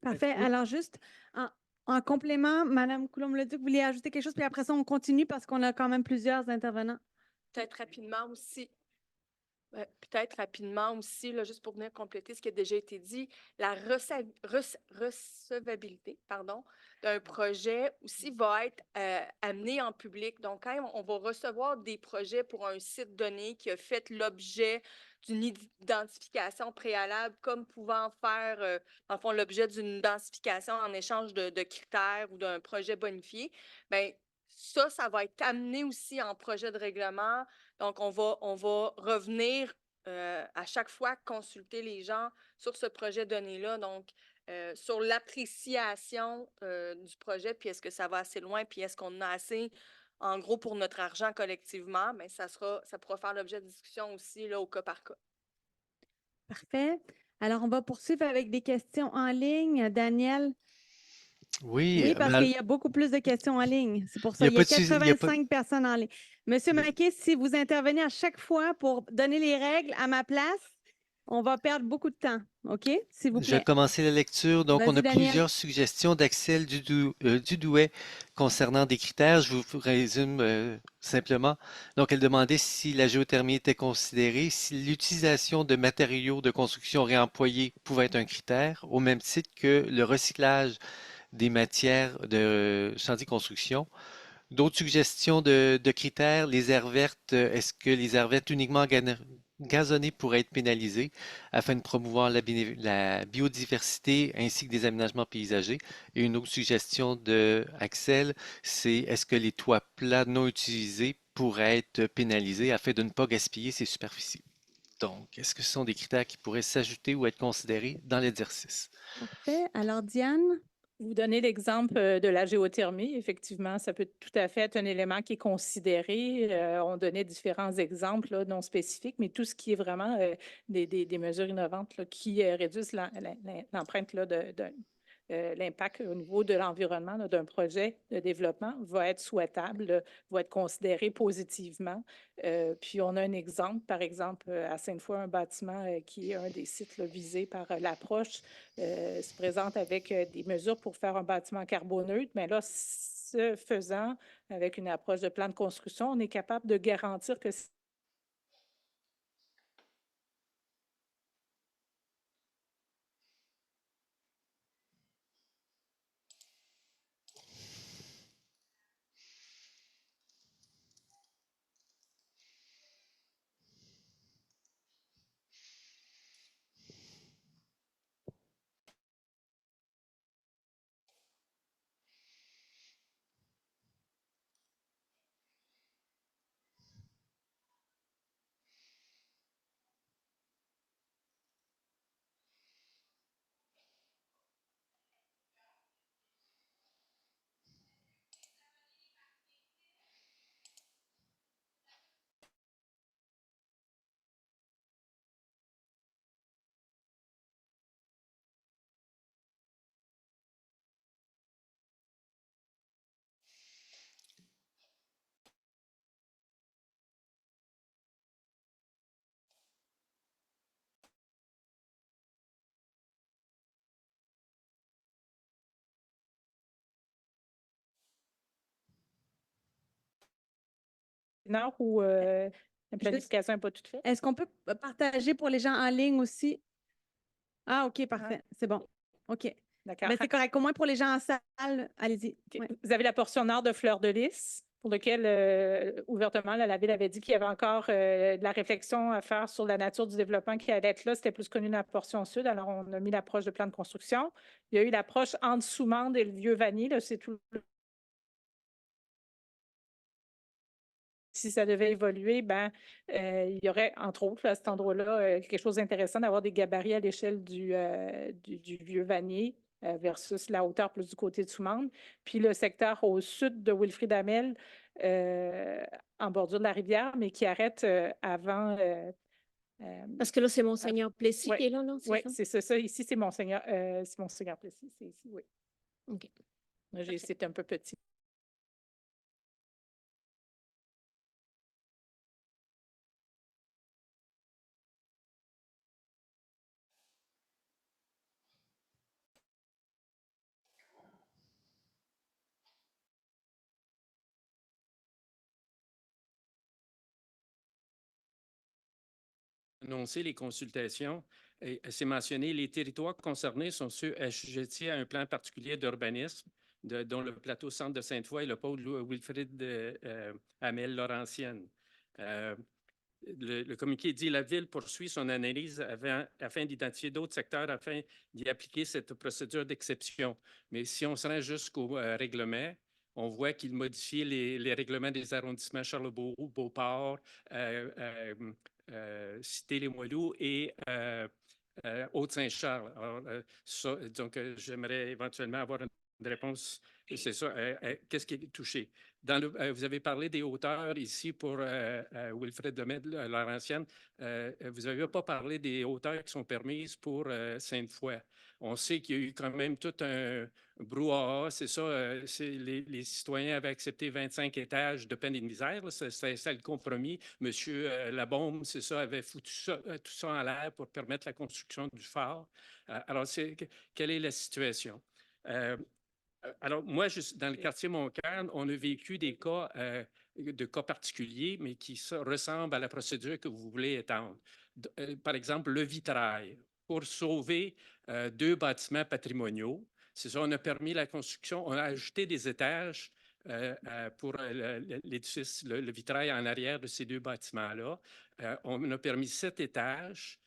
parfait. Alors, juste en complément, Mme Coulombe-Leduc, vous vouliez ajouter quelque chose, puis après ça, on continue parce qu'on a quand même plusieurs intervenants. Peut-être rapidement aussi. Peut-être rapidement aussi, là, juste pour venir compléter ce qui a déjà été dit, la recevabilité d'un projet aussi va être amenée en public. Donc, quand on va recevoir des projets pour un site donné qui a fait l'objet d'une identification préalable, comme pouvant faire, en fond, l'objet d'une identification en échange de critères ou d'un projet bonifié, bien, ça va être amené aussi en projet de règlement. Donc, on va revenir à chaque fois consulter les gens sur ce projet donné-là. Donc, sur l'appréciation du projet, puis est-ce que ça va assez loin, puis est-ce qu'on a assez, en gros, pour notre argent collectivement, mais ça pourra faire l'objet de discussion aussi là, au cas par cas. Parfait. Alors, on va poursuivre avec des questions en ligne. Daniel? Oui, parce qu'il y a beaucoup plus de questions en ligne. C'est pour ça. Il y a 85 personnes en ligne. Monsieur Maquet, si vous intervenez à chaque fois pour donner les règles à ma place, on va perdre beaucoup de temps. OK? S'il vous Je vais plaît. commencer la lecture. Donc, on Vas-y, a Daniel. plusieurs suggestions d'Axel Dudouet concernant des critères. Je vous résume simplement. Donc, elle demandait si la géothermie était considérée, si l'utilisation de matériaux de construction réemployés pouvait être un critère, au même titre que le recyclage des matières de chantier construction. D'autres suggestions de critères, les aires vertes, est-ce que les aires vertes uniquement gazonnées pourraient être pénalisées afin de promouvoir la biodiversité ainsi que des aménagements paysagers? Et une autre suggestion de Axel, c'est est-ce que les toits plats non utilisés pourraient être pénalisés afin de ne pas gaspiller ces superficies? Donc, est-ce que ce sont des critères qui pourraient s'ajouter ou être considérés dans l'exercice? Parfait. Alors, Diane? Vous donnez l'exemple de la géothermie. Effectivement, ça peut tout à fait être un élément qui est considéré. On donnait différents exemples là, non spécifiques, mais tout ce qui est vraiment des mesures innovantes là, qui réduisent l'empreinte l'impact au niveau de l'environnement d'un projet de développement va être souhaitable, va être considéré positivement. Puis on a un exemple, par exemple, à Sainte-Foy, un bâtiment qui est un des sites là, visés par l'approche se présente avec des mesures pour faire un bâtiment carboneutre, mais là, ce faisant, avec une approche de plan de construction, on est capable de garantir que où la planification n'est pas toute faite. Est-ce qu'on peut partager pour les gens en ligne aussi? Ah, OK, parfait. C'est bon. OK. D'accord. Ben, c'est correct. Au moins pour les gens en salle, allez-y. Okay. Ouais. Vous avez la portion nord de Fleur de Lys. pour lequel, ouvertement, là, la Ville avait dit qu'il y avait encore de la réflexion à faire sur la nature du développement qui allait être là. C'était plus connu dans la portion sud, alors on a mis l'approche de plan de construction. Il y a eu l'approche entre Soumande et le Vieux-Vanier, là, c'est tout. Si ça devait évoluer, il y aurait, entre autres, à cet endroit-là, quelque chose d'intéressant d'avoir des gabarits à l'échelle du Vieux-Vanier versus la hauteur plus du côté de Soumande. Puis le secteur au sud de Wilfrid Hamel, en bordure de la rivière, mais qui arrête avant. Parce que là, c'est Monseigneur Plessis ouais, qui est là, non? Oui, C'est c'est ça. Ici, c'est Monseigneur Plessis. C'est ici, oui. OK. C'était un peu petit. Annoncer les consultations, c'est mentionné, les territoires concernés sont ceux assujettis à un plan particulier d'urbanisme, dont le plateau centre de Sainte-Foy et le pôle Wilfrid Hamel-Laurentienne. Le communiqué dit « La Ville poursuit son analyse afin d'identifier d'autres secteurs afin d'y appliquer cette procédure d'exception. » Mais si on se rend jusqu'au règlement, on voit qu'il modifie les règlements des arrondissements Charlebourg, Beauport, Cité-les-Moilous et Haute-Saint-Charles. Donc, j'aimerais éventuellement avoir une réponse. C'est ça. Qu'est-ce qui est touché? Vous avez parlé des hauteurs ici pour Wilfrid Hamel-Laurentienne. Vous n'avez pas parlé des hauteurs qui sont permises pour Sainte-Foy. On sait qu'il y a eu quand même tout un brouhaha, c'est ça. Les citoyens avaient accepté 25 étages de peine et de misère. C'est ça le compromis. Monsieur Labombe, c'est ça, avait foutu tout ça en l'air pour permettre la construction du phare. Alors, quelle est la situation? Alors, moi, dans le quartier Montcalm, on a vécu des cas de cas particuliers, mais qui ressemblent à la procédure que vous voulez étendre. Par exemple, le vitrail. Pour sauver 2 bâtiments patrimoniaux, c'est ça, on a permis la construction, on a ajouté des étages pour l'édifice, le vitrail en arrière de ces 2 bâtiments-là. On a permis 7 étages.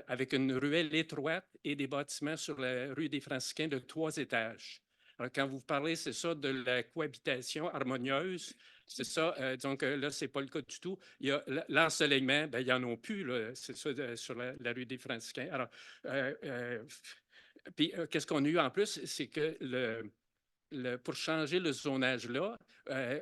Avec une ruelle étroite et des bâtiments sur la rue des Franciscains de 3 étages. Alors, quand vous parlez, c'est ça, de la cohabitation harmonieuse, c'est ça, donc là, ce n'est pas le cas du tout. Il y a l'ensoleillement, il n'y en a plus, c'est ça, sur la rue des Franciscains. Alors, puis, qu'est-ce qu'on a eu en plus, c'est que pour changer le zonage-là,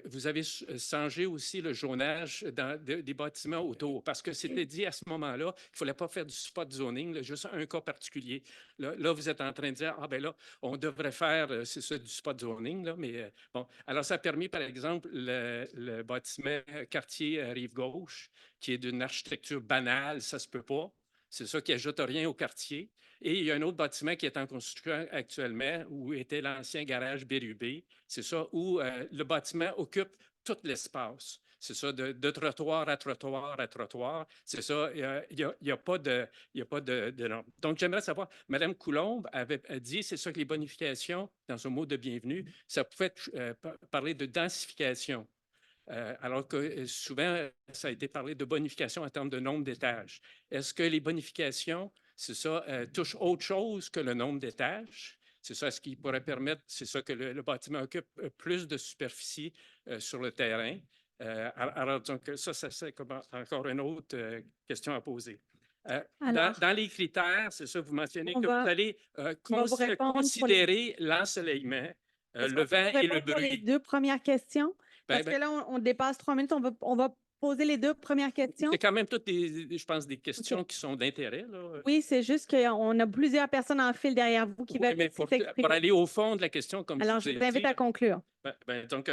vous avez changé aussi le zonage des bâtiments autour, parce que c'était dit à ce moment-là qu'il ne fallait pas faire du spot zoning, juste un cas particulier. Là, vous êtes en train de dire, là, on devrait faire, c'est ça, du spot zoning, là, mais bon. Alors, ça a permis, par exemple, le bâtiment quartier Rive-Gauche, qui est d'une architecture banale, ça ne se peut pas. C'est ça qui n'ajoute rien au quartier. Et il y a un autre bâtiment qui est en construction actuellement, où était l'ancien garage Bérubé. C'est ça, où le bâtiment occupe tout l'espace. C'est ça, de trottoir à trottoir à trottoir. C'est ça, il n'y a pas de normes. Donc, j'aimerais savoir, Mme Coulombe avait dit, c'est ça que les bonifications, dans son mot de bienvenue, ça pouvait parler de densification. Alors que souvent, ça a été parlé de bonification en termes de nombre d'étages. Est-ce que les bonifications, c'est ça, touchent autre chose que le nombre d'étages? C'est ça ce qui pourrait permettre, c'est ça que le bâtiment occupe plus de superficie sur le terrain. Alors, donc, ça c'est encore une autre question à poser. Dans les critères, c'est ça, vous mentionnez que vous allez considérer l'ensoleillement, le vent et le bruit. Les 2 premières questions. Parce que là, on dépasse 3 minutes. On va poser les 2 premières questions. C'est quand même toutes, je pense, des questions qui sont d'intérêt. Oui, c'est juste qu'on a plusieurs personnes en file derrière vous qui veulent s'exprimer. Pour aller au fond de la question, comme alors, je vous invite à conclure. Donc,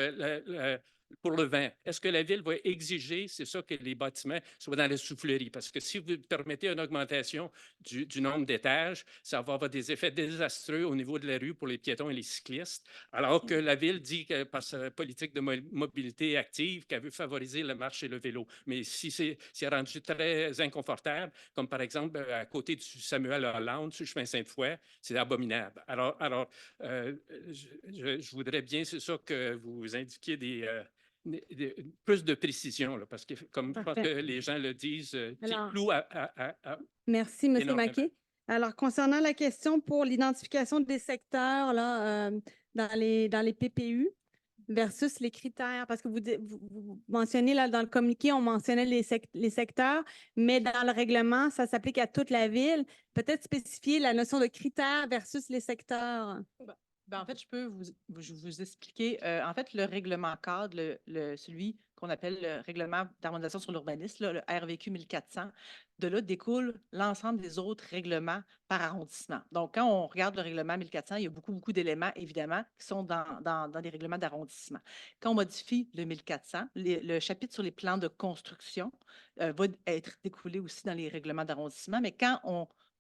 pour le vent. Est-ce que la ville va exiger, c'est ça, que les bâtiments soient dans la soufflerie? Parce que si vous permettez une augmentation du nombre d'étages, ça va avoir des effets désastreux au niveau de la rue pour les piétons et les cyclistes, alors que la ville dit que par sa politique de mobilité active qu'elle veut favoriser la marche et le vélo. Mais si c'est rendu très inconfortable, comme par exemple à côté du Samuel Hollande, sur le chemin Sainte-Foy, c'est abominable. Alors je voudrais bien, c'est ça, que vous indiquiez plus de précision, là, parce que comme je pense Parfait. que les gens le disent, Alors- clou Merci, M. énormément. Maquet. Alors, concernant la question pour l'identification des secteurs là, dans les PPU versus les critères, parce que vous mentionnez là, dans le communiqué, on mentionnait les secteurs, mais dans le règlement, ça s'applique à toute la ville. Peut-être spécifier la notion de critères versus les secteurs. En fait, je peux vous expliquer. En fait, le règlement cadre, celui qu'on appelle le règlement d'harmonisation sur l'urbanisme, là, le RVQ 1400, de là découle l'ensemble des autres règlements par arrondissement. Donc, quand on regarde le règlement 1400, il y a beaucoup d'éléments, évidemment, qui sont dans les règlements d'arrondissement. Quand on modifie le 1400, le chapitre sur les plans de construction va être découlé aussi dans les règlements d'arrondissement, mais quand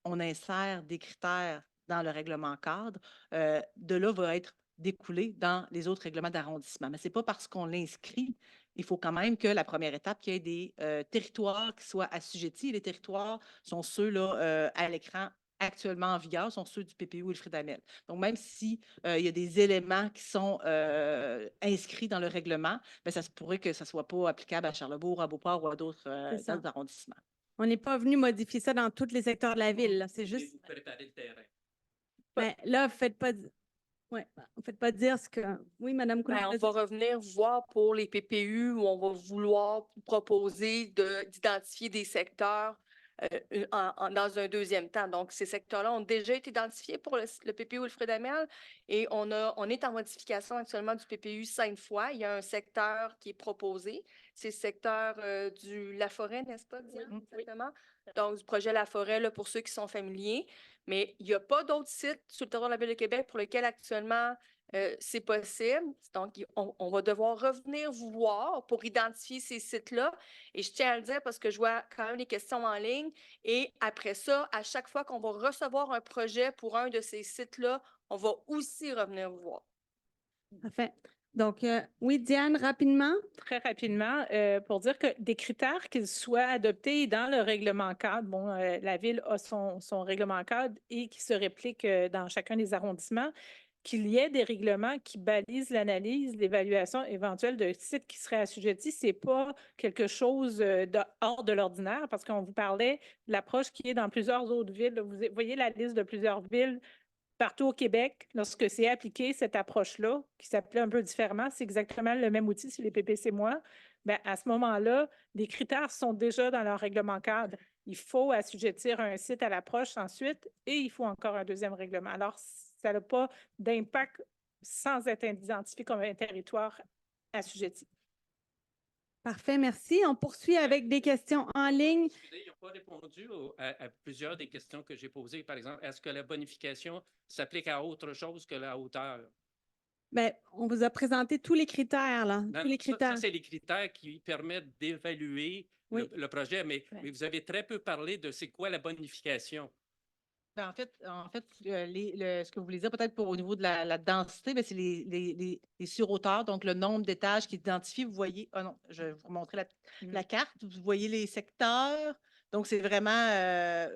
on insère des critères dans le règlement cadre, de là va être découlé dans les autres règlements d'arrondissement. Mais ce n'est pas parce qu'on l'inscrit, il faut quand même que la première étape, qu'il y ait des territoires qui soient assujettis. Les territoires sont ceux-là à l'écran actuellement en vigueur, sont ceux du PPU et le Fridamel. Donc, même s'il y a des éléments qui sont inscrits dans le règlement, bien, ça se pourrait que ça ne soit pas applicable à Charlebourg, à Beauport ou à d'autres arrondissements. On n'est pas venu modifier ça dans tous les secteurs de la ville. là. C'est juste. Vous préparez le terrain. Ben, là, vous ne faites pas. Ouais, faites pas dire ce que. Oui, Mme Coulon. On va revenir voir pour les PPU où on va vouloir proposer d'identifier des secteurs dans un deuxième temps. Donc, ces secteurs-là ont déjà été identifiés pour le PPU Wilfrid-Amel et on est en modification actuellement du PPU Sainte-Foy. Il y a un secteur qui est proposé. C'est le secteur du La Forêt, n'est-ce pas, Diane? Exactement. Donc, du projet La Forêt, là, pour ceux qui sont familiers. Mais il n'y a pas d'autres sites sur le territoire de la Ville de Québec pour lesquels actuellement c'est possible. Donc, on va devoir revenir vous voir pour identifier ces sites-là. Et je tiens à le dire parce que je vois quand même les questions en ligne. Et après ça, à chaque fois qu'on va recevoir un projet pour un de ces sites-là, on va aussi revenir vous voir. Parfait. Donc, oui, Diane, rapidement. Très rapidement, pour dire que des critères qu'ils soient adoptés dans le règlement cadre, bon, la Ville a son règlement cadre et qui se réplique dans chacun des arrondissements, qu'il y ait des règlements qui balisent l'analyse, l'évaluation éventuelle de sites qui seraient assujettis, ce n'est pas quelque chose hors de l'ordinaire, parce qu'on vous parlait de l'approche qui est dans plusieurs autres villes. Vous voyez la liste de plusieurs villes partout au Québec, lorsque c'est appliqué, cette approche-là, qui s'appelait un peu différemment, c'est exactement le même outil sur les PPC-moi, bien, à ce moment-là, les critères sont déjà dans leur règlement cadre. Il faut assujettir un site à l'approche ensuite et il faut encore un deuxième règlement. Alors, ça n'a pas d'impact sans être identifié comme un territoire assujetti. Parfait, merci. On poursuit avec des questions en ligne. Ils n'ont pas répondu à plusieurs des questions que j'ai posées. Par exemple, est-ce que la bonification s'applique à autre chose que la hauteur? Bien, on vous a présenté tous les critères, là. Non, tous les critères. Ça, c'est les critères qui permettent d'évaluer le projet, mais vous avez très peu parlé de c'est quoi la bonification. Ben, en fait, ce que vous voulez dire peut-être au niveau de la densité, c'est les surhauteurs, donc le nombre d'étages qui est identifié. Vous voyez, non, je vais vous montrer la carte. Vous voyez les secteurs. Donc, c'est vraiment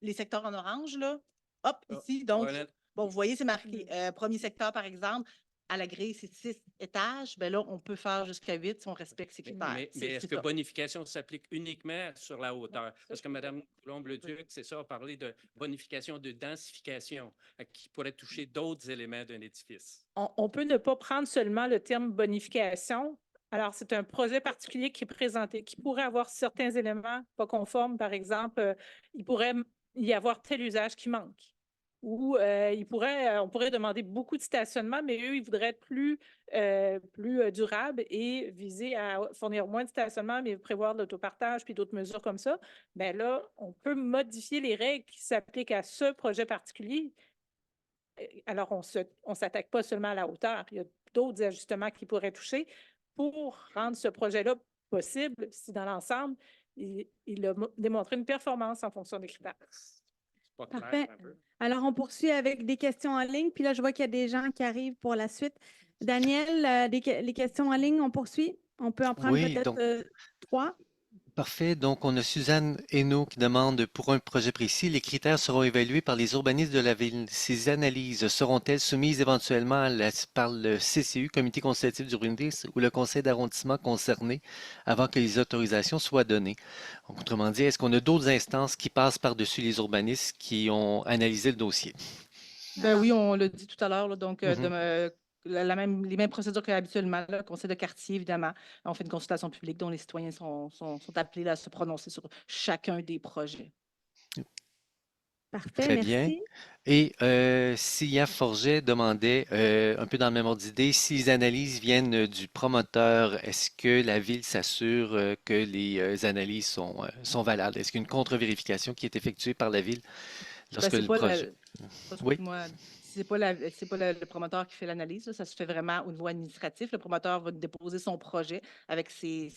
les secteurs en orange, là. Hop, ici. Donc, bon, vous voyez, c'est marqué. Premier secteur, par exemple, à la grille, c'est 6 étages. Bien là, on peut faire jusqu'à 8 si on respecte ces critères. Mais est-ce que bonification s'applique uniquement sur la hauteur? Parce que Mme Coulombe-Leduc, c'est ça, a parlé de bonification, de densification, qui pourrait toucher d'autres éléments d'un édifice. On peut ne pas prendre seulement le terme bonification. Alors, c'est un projet particulier qui est présenté, qui pourrait avoir certains éléments pas conformes. Par exemple, il pourrait y avoir tel usage qui manque. Ou on pourrait demander beaucoup de stationnement, mais eux, ils voudraient être plus durables et viser à fournir moins de stationnement, mais prévoir de l'autopartage puis d'autres mesures comme ça. Bien là, on peut modifier les règles qui s'appliquent à ce projet particulier. Alors, on ne s'attaque pas seulement à la hauteur. Il y a d'autres ajustements qui pourraient toucher pour rendre ce projet-là possible, si dans l'ensemble, il a démontré une performance en fonction des critères. C'est pas clair Parfait. un peu. Alors, on poursuit avec des questions en ligne. Puis là, je vois qu'il y a des gens qui arrivent pour la suite. Daniel, les questions en ligne, on poursuit? On peut en prendre Oui, peut-être donc 3. parfait. Donc, on a Suzanne Hainaut qui demande pour un projet précis, les critères seront évalués par les urbanistes de la ville. Ces analyses seront-elles soumises éventuellement par le CCU, Comité consultatif d'urbanisme, ou le conseil d'arrondissement concerné avant que les autorisations soient données? Donc, autrement dit, est-ce qu'on a d'autres instances qui passent par-dessus les urbanistes qui ont analysé le dossier? Ben oui, on l'a dit tout à l'heure, là, donc Mhm. les mêmes procédures qu'habituellement, le conseil de quartier, évidemment. On fait une consultation publique dont les citoyens sont appelés là, à se prononcer sur chacun des projets. Parfait, Très bien. merci. Et Sia Forget demandait, un peu dans le même ordre d'idée, si les analyses viennent du promoteur, est-ce que la ville s'assure que les analyses sont valables? Est-ce qu'il y a une contre-vérification qui est effectuée par la ville Ben, lorsque c'est le pas projet... Oui, moi, c'est pas le promoteur qui fait l'analyse, là, ça se fait vraiment au niveau administratif. Le promoteur va déposer son projet avec ses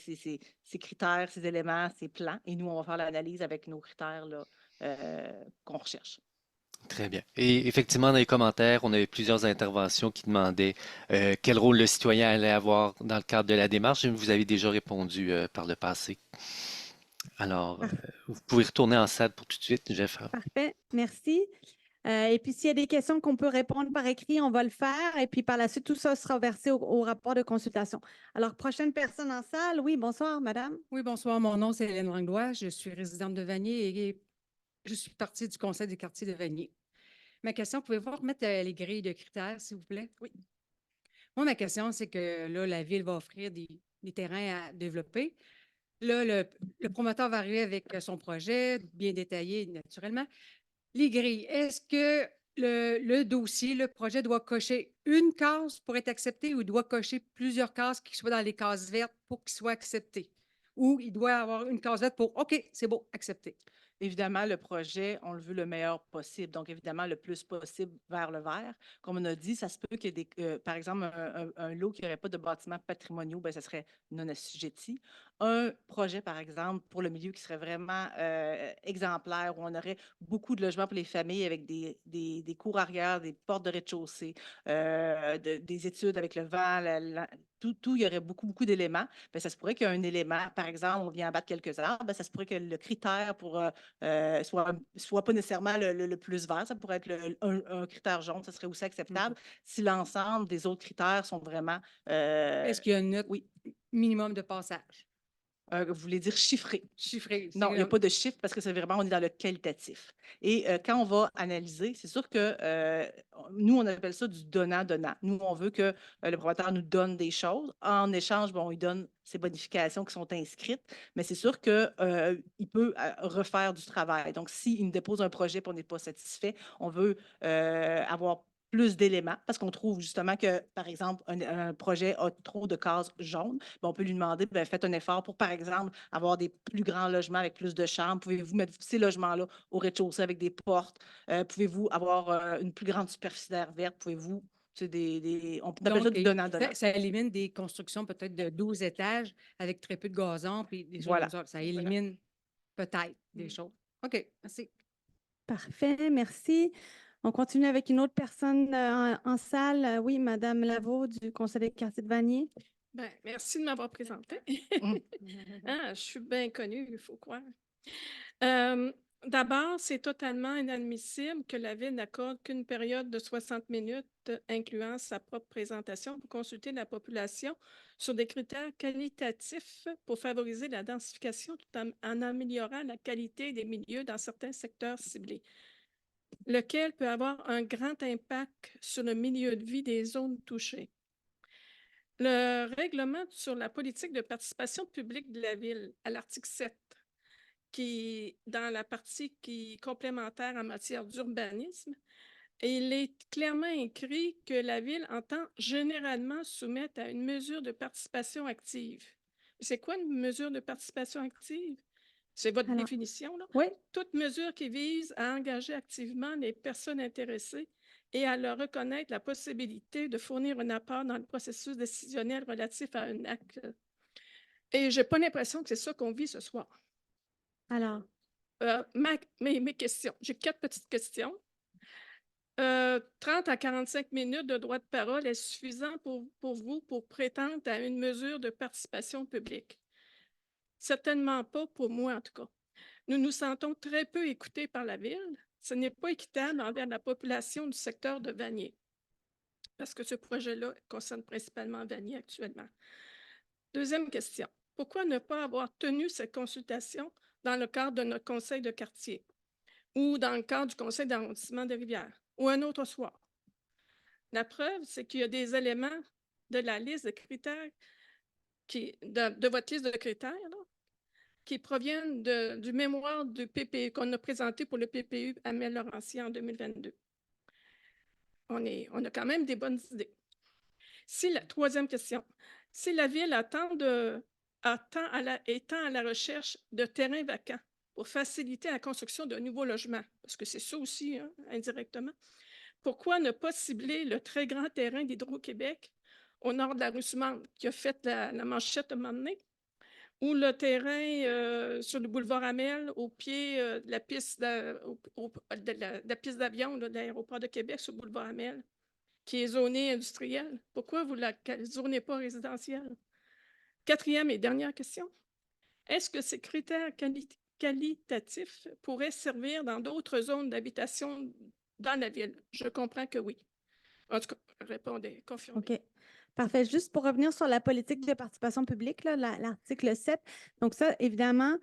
critères, ses éléments, ses plans, et nous, on va faire l'analyse avec nos critères là, qu'on recherche. très bien. Et effectivement, dans les commentaires, on avait plusieurs interventions qui demandaient quel rôle le citoyen allait avoir dans le cadre de la démarche. Et vous avez déjà répondu par le passé. Alors, Par- vous pouvez retourner en salle pour tout de suite, Jeff. Parfait, merci. Et puis, s'il y a des questions qu'on peut répondre par écrit, on va le faire. Et puis, par la suite, tout ça sera versé au rapport de consultation. Alors, prochaine personne en salle. Oui, bonsoir, madame. Oui, bonsoir. Mon nom, c'est Hélène Langlois. Je suis résidente de Vanier et je suis partie du conseil des quartiers de Vanier. Ma question, pouvez-vous remettre les grilles de critères, s'il vous plaît? Oui. Moi, ma question, c'est que là, la ville va offrir des terrains à développer. Là, le promoteur va arriver avec son projet, bien détaillé, naturellement. Les grilles, est-ce que le dossier, le projet doit cocher une case pour être accepté ou il doit cocher plusieurs cases qui soient dans les cases vertes pour qu'il soit accepté? Ou il doit avoir une case verte pour OK, c'est beau, accepté. Évidemment, le projet, on le veut le meilleur possible. Donc, évidemment, le plus possible vers le vert. Comme on a dit, ça se peut qu'il y ait par exemple, un lot qui n'aurait pas de bâtiments patrimoniaux, ben, ça serait non assujetti. Un projet, par exemple, pour le milieu qui serait vraiment exemplaire, où on aurait beaucoup de logements pour les familles avec des cours arrière, des portes de rez-de-chaussée, des études avec le vent, tout, il y aurait beaucoup, beaucoup d'éléments. Ben, ça se pourrait qu'il y ait un élément, par exemple, on vient abattre quelques arbres, ben, ça se pourrait que le critère pour soit pas nécessairement le plus vert, ça pourrait être un critère jaune, ça serait aussi acceptable si l'ensemble des autres critères sont vraiment, Est-ce qu'il y a une note oui, minimum de passage? vous voulez dire chiffré. Chiffré. Non, il n'y a pas de chiffre parce que c'est vraiment, on est dans le qualitatif. Et quand on va analyser, c'est sûr que nous, on appelle ça du donnant-donnant. Nous, on veut que le promoteur nous donne des choses. En échange, bon, il donne ces bonifications qui sont inscrites, mais c'est sûr qu'il peut refaire du travail. Donc, s'il nous dépose un projet et on n'est pas satisfait, on veut avoir plus d'éléments parce qu'on trouve justement que, par exemple, un projet a trop de cases jaunes. Ben, on peut lui demander, ben, faites un effort pour, par exemple, avoir des plus grands logements avec plus de chambres. Pouvez-vous mettre ces logements-là au rez-de-chaussée avec des portes? Pouvez-vous avoir une plus grande superficie d'air verte? Pouvez-vous, c'est on appelle ça Donc, du donnant-donnant. ça élimine des constructions peut-être de 12 étages avec très peu de gazon puis des choses Voilà. comme ça. Ça élimine peut-être des choses. OK, merci. Parfait, merci. On continue avec une autre personne en salle. Oui, madame Lavaux du conseil des quartiers de Vanier. Ben, merci de m'avoir présenté. Je suis bien connue, il faut croire. D'abord, c'est totalement inadmissible que la Ville n'accorde qu'une période de 60 minutes, incluant sa propre présentation, pour consulter la population sur des critères qualitatifs pour favoriser la densification tout en améliorant la qualité des milieux dans certains secteurs ciblés, lequel peut avoir un grand impact sur le milieu de vie des zones touchées. Le règlement sur la politique de participation publique de la Ville, à l'article 7, qui, dans la partie qui est complémentaire en matière d'urbanisme, il est clairement écrit que la Ville entend généralement soumettre à une mesure de participation active. C'est quoi une mesure de participation active? C'est votre Alors, définition, là? Oui, Toute mesure qui vise à engager activement les personnes intéressées et à leur reconnaître la possibilité de fournir un apport dans le processus décisionnel relatif à un acte. Et je n'ai pas l'impression que c'est ça qu'on vit ce soir. Alors, Mes questions. J'ai 4 petites questions. 30 à 45 minutes de droit de parole est suffisant pour vous pour prétendre à une mesure de participation publique? Certainement pas pour moi, en tout cas. Nous nous sentons très peu écoutés par la Ville. Ce n'est pas équitable envers la population du secteur de Vanier, parce que ce projet-là concerne principalement Vanier actuellement. Deuxième question. Pourquoi ne pas avoir tenu cette consultation dans le cadre de notre conseil de quartier ou dans le cadre du conseil d'arrondissement de Rivière ou un autre soir? La preuve, c'est qu'il y a des éléments de la liste de critères, de votre liste de critères, là, qui proviennent du mémoire du PPU qu'on a présenté pour le PPU Amel Laurentier en 2022. On a quand même des bonnes idées. Troisième question. Si la Ville étant à la recherche de terrains vacants pour faciliter la construction de nouveaux logements, parce que c'est ça aussi, hein, indirectement, pourquoi ne pas cibler le très grand terrain d'Hydro-Québec au nord de la rue Sumande, qui a fait la manchette à un moment donné, ou le terrain sur le boulevard Amel, au pied de la piste d'avion de l'aéroport de Québec sur le boulevard Amel, qui est zoné industriel? Pourquoi vous ne la zonez pas résidentielle? Quatrième et dernière question. Est-ce que ces critères qualitatifs pourraient servir dans d'autres zones d'habitation dans la ville? Je comprends que oui. En tout cas, répondez, confirmez. OK. Parfait. Juste pour revenir sur la politique de participation publique, là, l'article 7. Donc, ça, évidemment,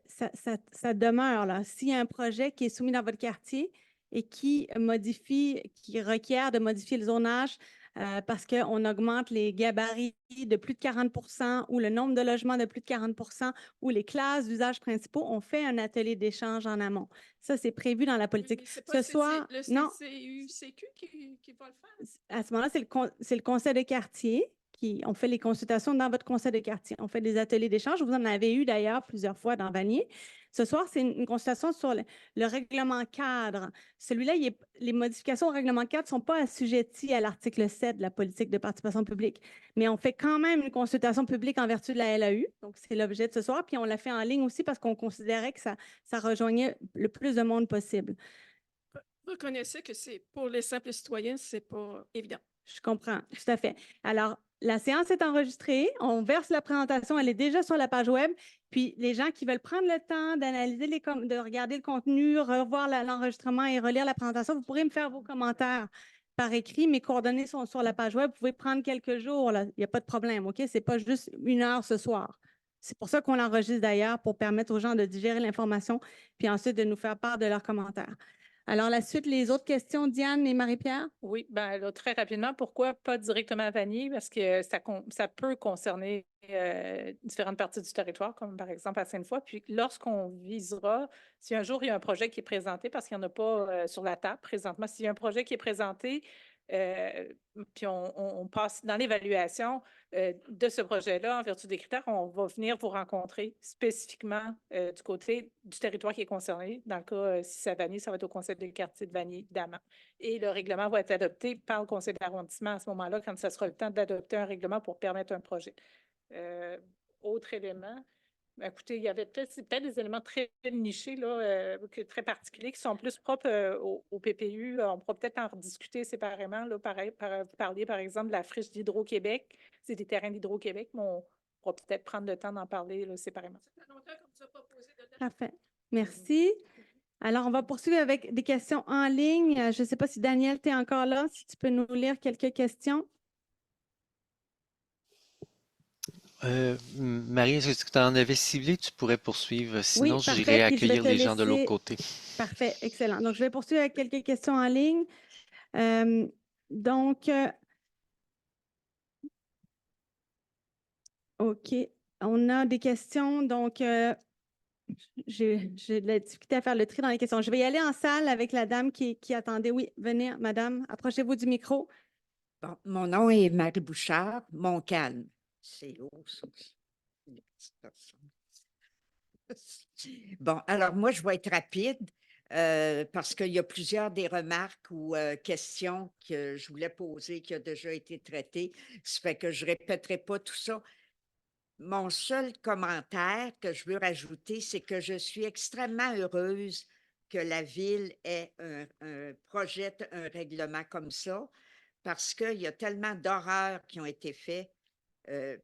ça demeure, là. S'il y a un projet qui est soumis dans votre quartier et qui requiert de modifier le zonage parce qu'on augmente les gabarits de plus de 40 ou le nombre de logements de plus de 40 ou les classes d'usages principaux, on fait un atelier d'échange en amont. Ça, c'est prévu dans la politique. Mais c'est pas Ce soir, le non. CCU-CQ qui va le faire? À ce moment-là, c'est le conseil de quartier on fait les consultations dans votre conseil de quartier. On fait des ateliers d'échange. Vous en avez eu d'ailleurs plusieurs fois dans Vanier. Ce soir, c'est une consultation sur le règlement cadre. Celui-là, les modifications au règlement cadre ne sont pas assujetties à l'article 7 de la politique de participation publique. Mais on fait quand même une consultation publique en vertu de la LAU. Donc, c'est l'objet de ce soir. Puis on l'a fait en ligne aussi parce qu'on considérait que ça rejoignait le plus de monde possible. Vous reconnaissez que c'est pour les simples citoyens, ce n'est pas évident. Je comprends, tout à fait. Alors, la séance est enregistrée. On verse la présentation. Elle est déjà sur la page web. Puis, les gens qui veulent prendre le temps d'analyser, de regarder le contenu, revoir l'enregistrement et relire la présentation, vous pourrez me faire vos commentaires par écrit. Mes coordonnées sont sur la page web. Vous pouvez prendre quelques jours. Là. Il n'y a pas de problème, OK? Ce n'est pas juste 1 heure ce soir. C'est pour ça qu'on l'enregistre d'ailleurs, pour permettre aux gens de digérer l'information, puis ensuite de nous faire part de leurs commentaires. Alors, la suite, les autres questions, Diane et Marie-Pierre? Oui, ben là, très rapidement, pourquoi pas directement à Vanier? Parce que ça peut concerner différentes parties du territoire, comme par exemple à Sainte-Foy. Puis lorsqu'on visera, si un jour il y a un projet qui est présenté, parce qu'il n'y en a pas sur la table présentement, s'il y a un projet qui est présenté, puis on passe dans l'évaluation de ce projet-là, en vertu des critères, on va venir vous rencontrer spécifiquement du côté du territoire qui est concerné. Dans le cas, si c'est à Vanier, ça va être au conseil de quartier de Vanier, évidemment. Et le règlement va être adopté par le conseil d'arrondissement à ce moment-là, quand ça sera le temps d'adopter un règlement pour permettre un projet. Autre élément, écoutez, il y avait peut-être des éléments très nichés, là, très particuliers, qui sont plus propres au PPU. On pourra peut-être en rediscuter séparément. Là, vous parliez, par exemple, de la friche d'Hydro-Québec. C'est des terrains d'Hydro-Québec, mais on pourra peut-être prendre le temps d'en parler là, séparément. Parfait. Merci. Alors, on va poursuivre avec des questions en ligne. Je ne sais pas si Daniel, tu es encore là, si tu peux nous lire quelques questions. Marie, est-ce que tu en avais ciblé? Tu pourrais poursuivre. Sinon, parfait, j'irai puis je vais accueillir te les gens de l'autre laisser- côté. Parfait, excellent. Donc, je vais poursuivre avec quelques questions en ligne. OK. On a des questions. Donc, j'ai de la difficulté à faire le tri dans les questions. Je vais y aller en salle avec la dame qui attendait. Oui, venez, madame, approchez-vous du micro. Bon, mon nom est Marie Bouchard, Montcalm. C'est haut, ça. Bon, alors moi, je vais être rapide. parce qu'il y a plusieurs des remarques ou questions que je voulais poser qui ont déjà été traitées. Ça fait que je ne répéterai pas tout ça. Mon seul commentaire que je veux rajouter, c'est que je suis extrêmement heureuse que la ville ait projette un règlement comme ça, parce qu'il y a tellement d'horreurs qui ont été faites.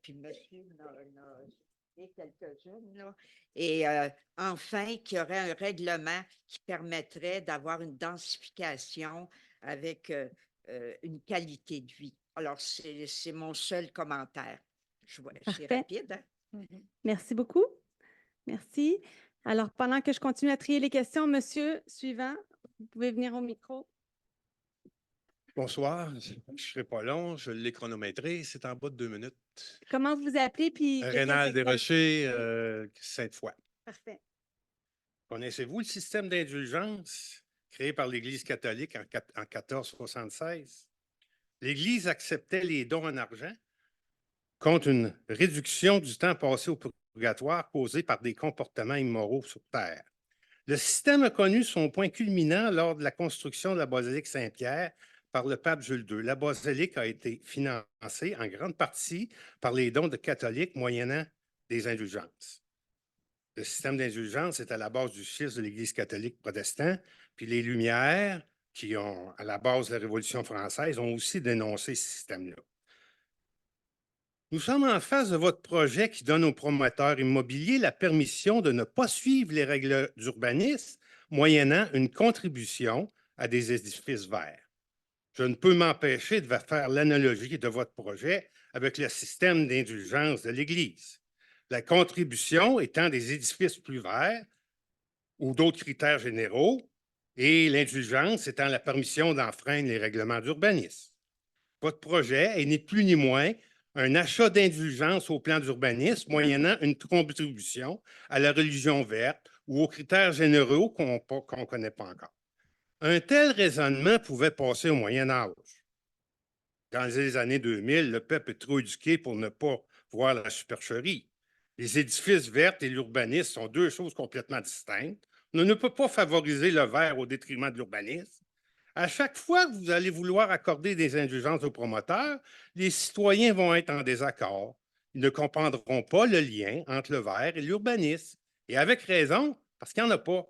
Puis monsieur en a cité quelques-unes, là. Et enfin, qu'il y aurait un règlement qui permettrait d'avoir une densification avec une qualité de vie. Alors, c'est mon seul commentaire. C'est Parfait. rapide, hein? Merci beaucoup. Merci. Alors, pendant que je continue à trier les questions, monsieur suivant, vous pouvez venir au micro. Bonsoir, je ne serai pas long, je l'ai chronométré, c'est en bas de 2 minutes. Comment vous vous appelez? Puis de quel Rénal secteur? Desrochers, Sainte-Foy. Parfait. Connaissez-vous le système d'indulgence créé par l'Église catholique en 1476? L'Église acceptait les dons en argent contre une réduction du temps passé au purgatoire causé par des comportements immoraux sur terre. Le système a connu son point culminant lors de la construction de la basilique Saint-Pierre par le pape Jules II. La basilique a été financée en grande partie par les dons de catholiques moyennant des indulgences. Le système d'indulgence est à la base du schisme de l'Église catholique protestante, puis les Lumières, qui ont à la base de la Révolution française, ont aussi dénoncé ce système-là. Nous sommes en face de votre projet qui donne aux promoteurs immobiliers la permission de ne pas suivre les règles d'urbanisme moyennant une contribution à des édifices verts. Je ne peux m'empêcher de faire l'analogie de votre projet avec le système d'indulgence de l'Église. La contribution étant des édifices plus verts ou d'autres critères généraux et l'indulgence étant la permission d'enfreindre les règlements d'urbanisme. Votre projet est ni plus ni moins un achat d'indulgence au plan d'urbanisme moyennant une contribution à la religion verte ou aux critères généraux qu'on ne connaît pas encore. Un tel raisonnement pouvait passer au Moyen Âge. Dans les années 2000, le peuple est trop éduqué pour ne pas voir la supercherie. Les édifices verts et l'urbanisme sont deux choses complètement distinctes. On ne peut pas favoriser le vert au détriment de l'urbanisme. À chaque fois que vous allez vouloir accorder des indulgences aux promoteurs, les citoyens vont être en désaccord. Ils ne comprendront pas le lien entre le vert et l'urbanisme. Et avec raison, parce qu'il n'y en a pas.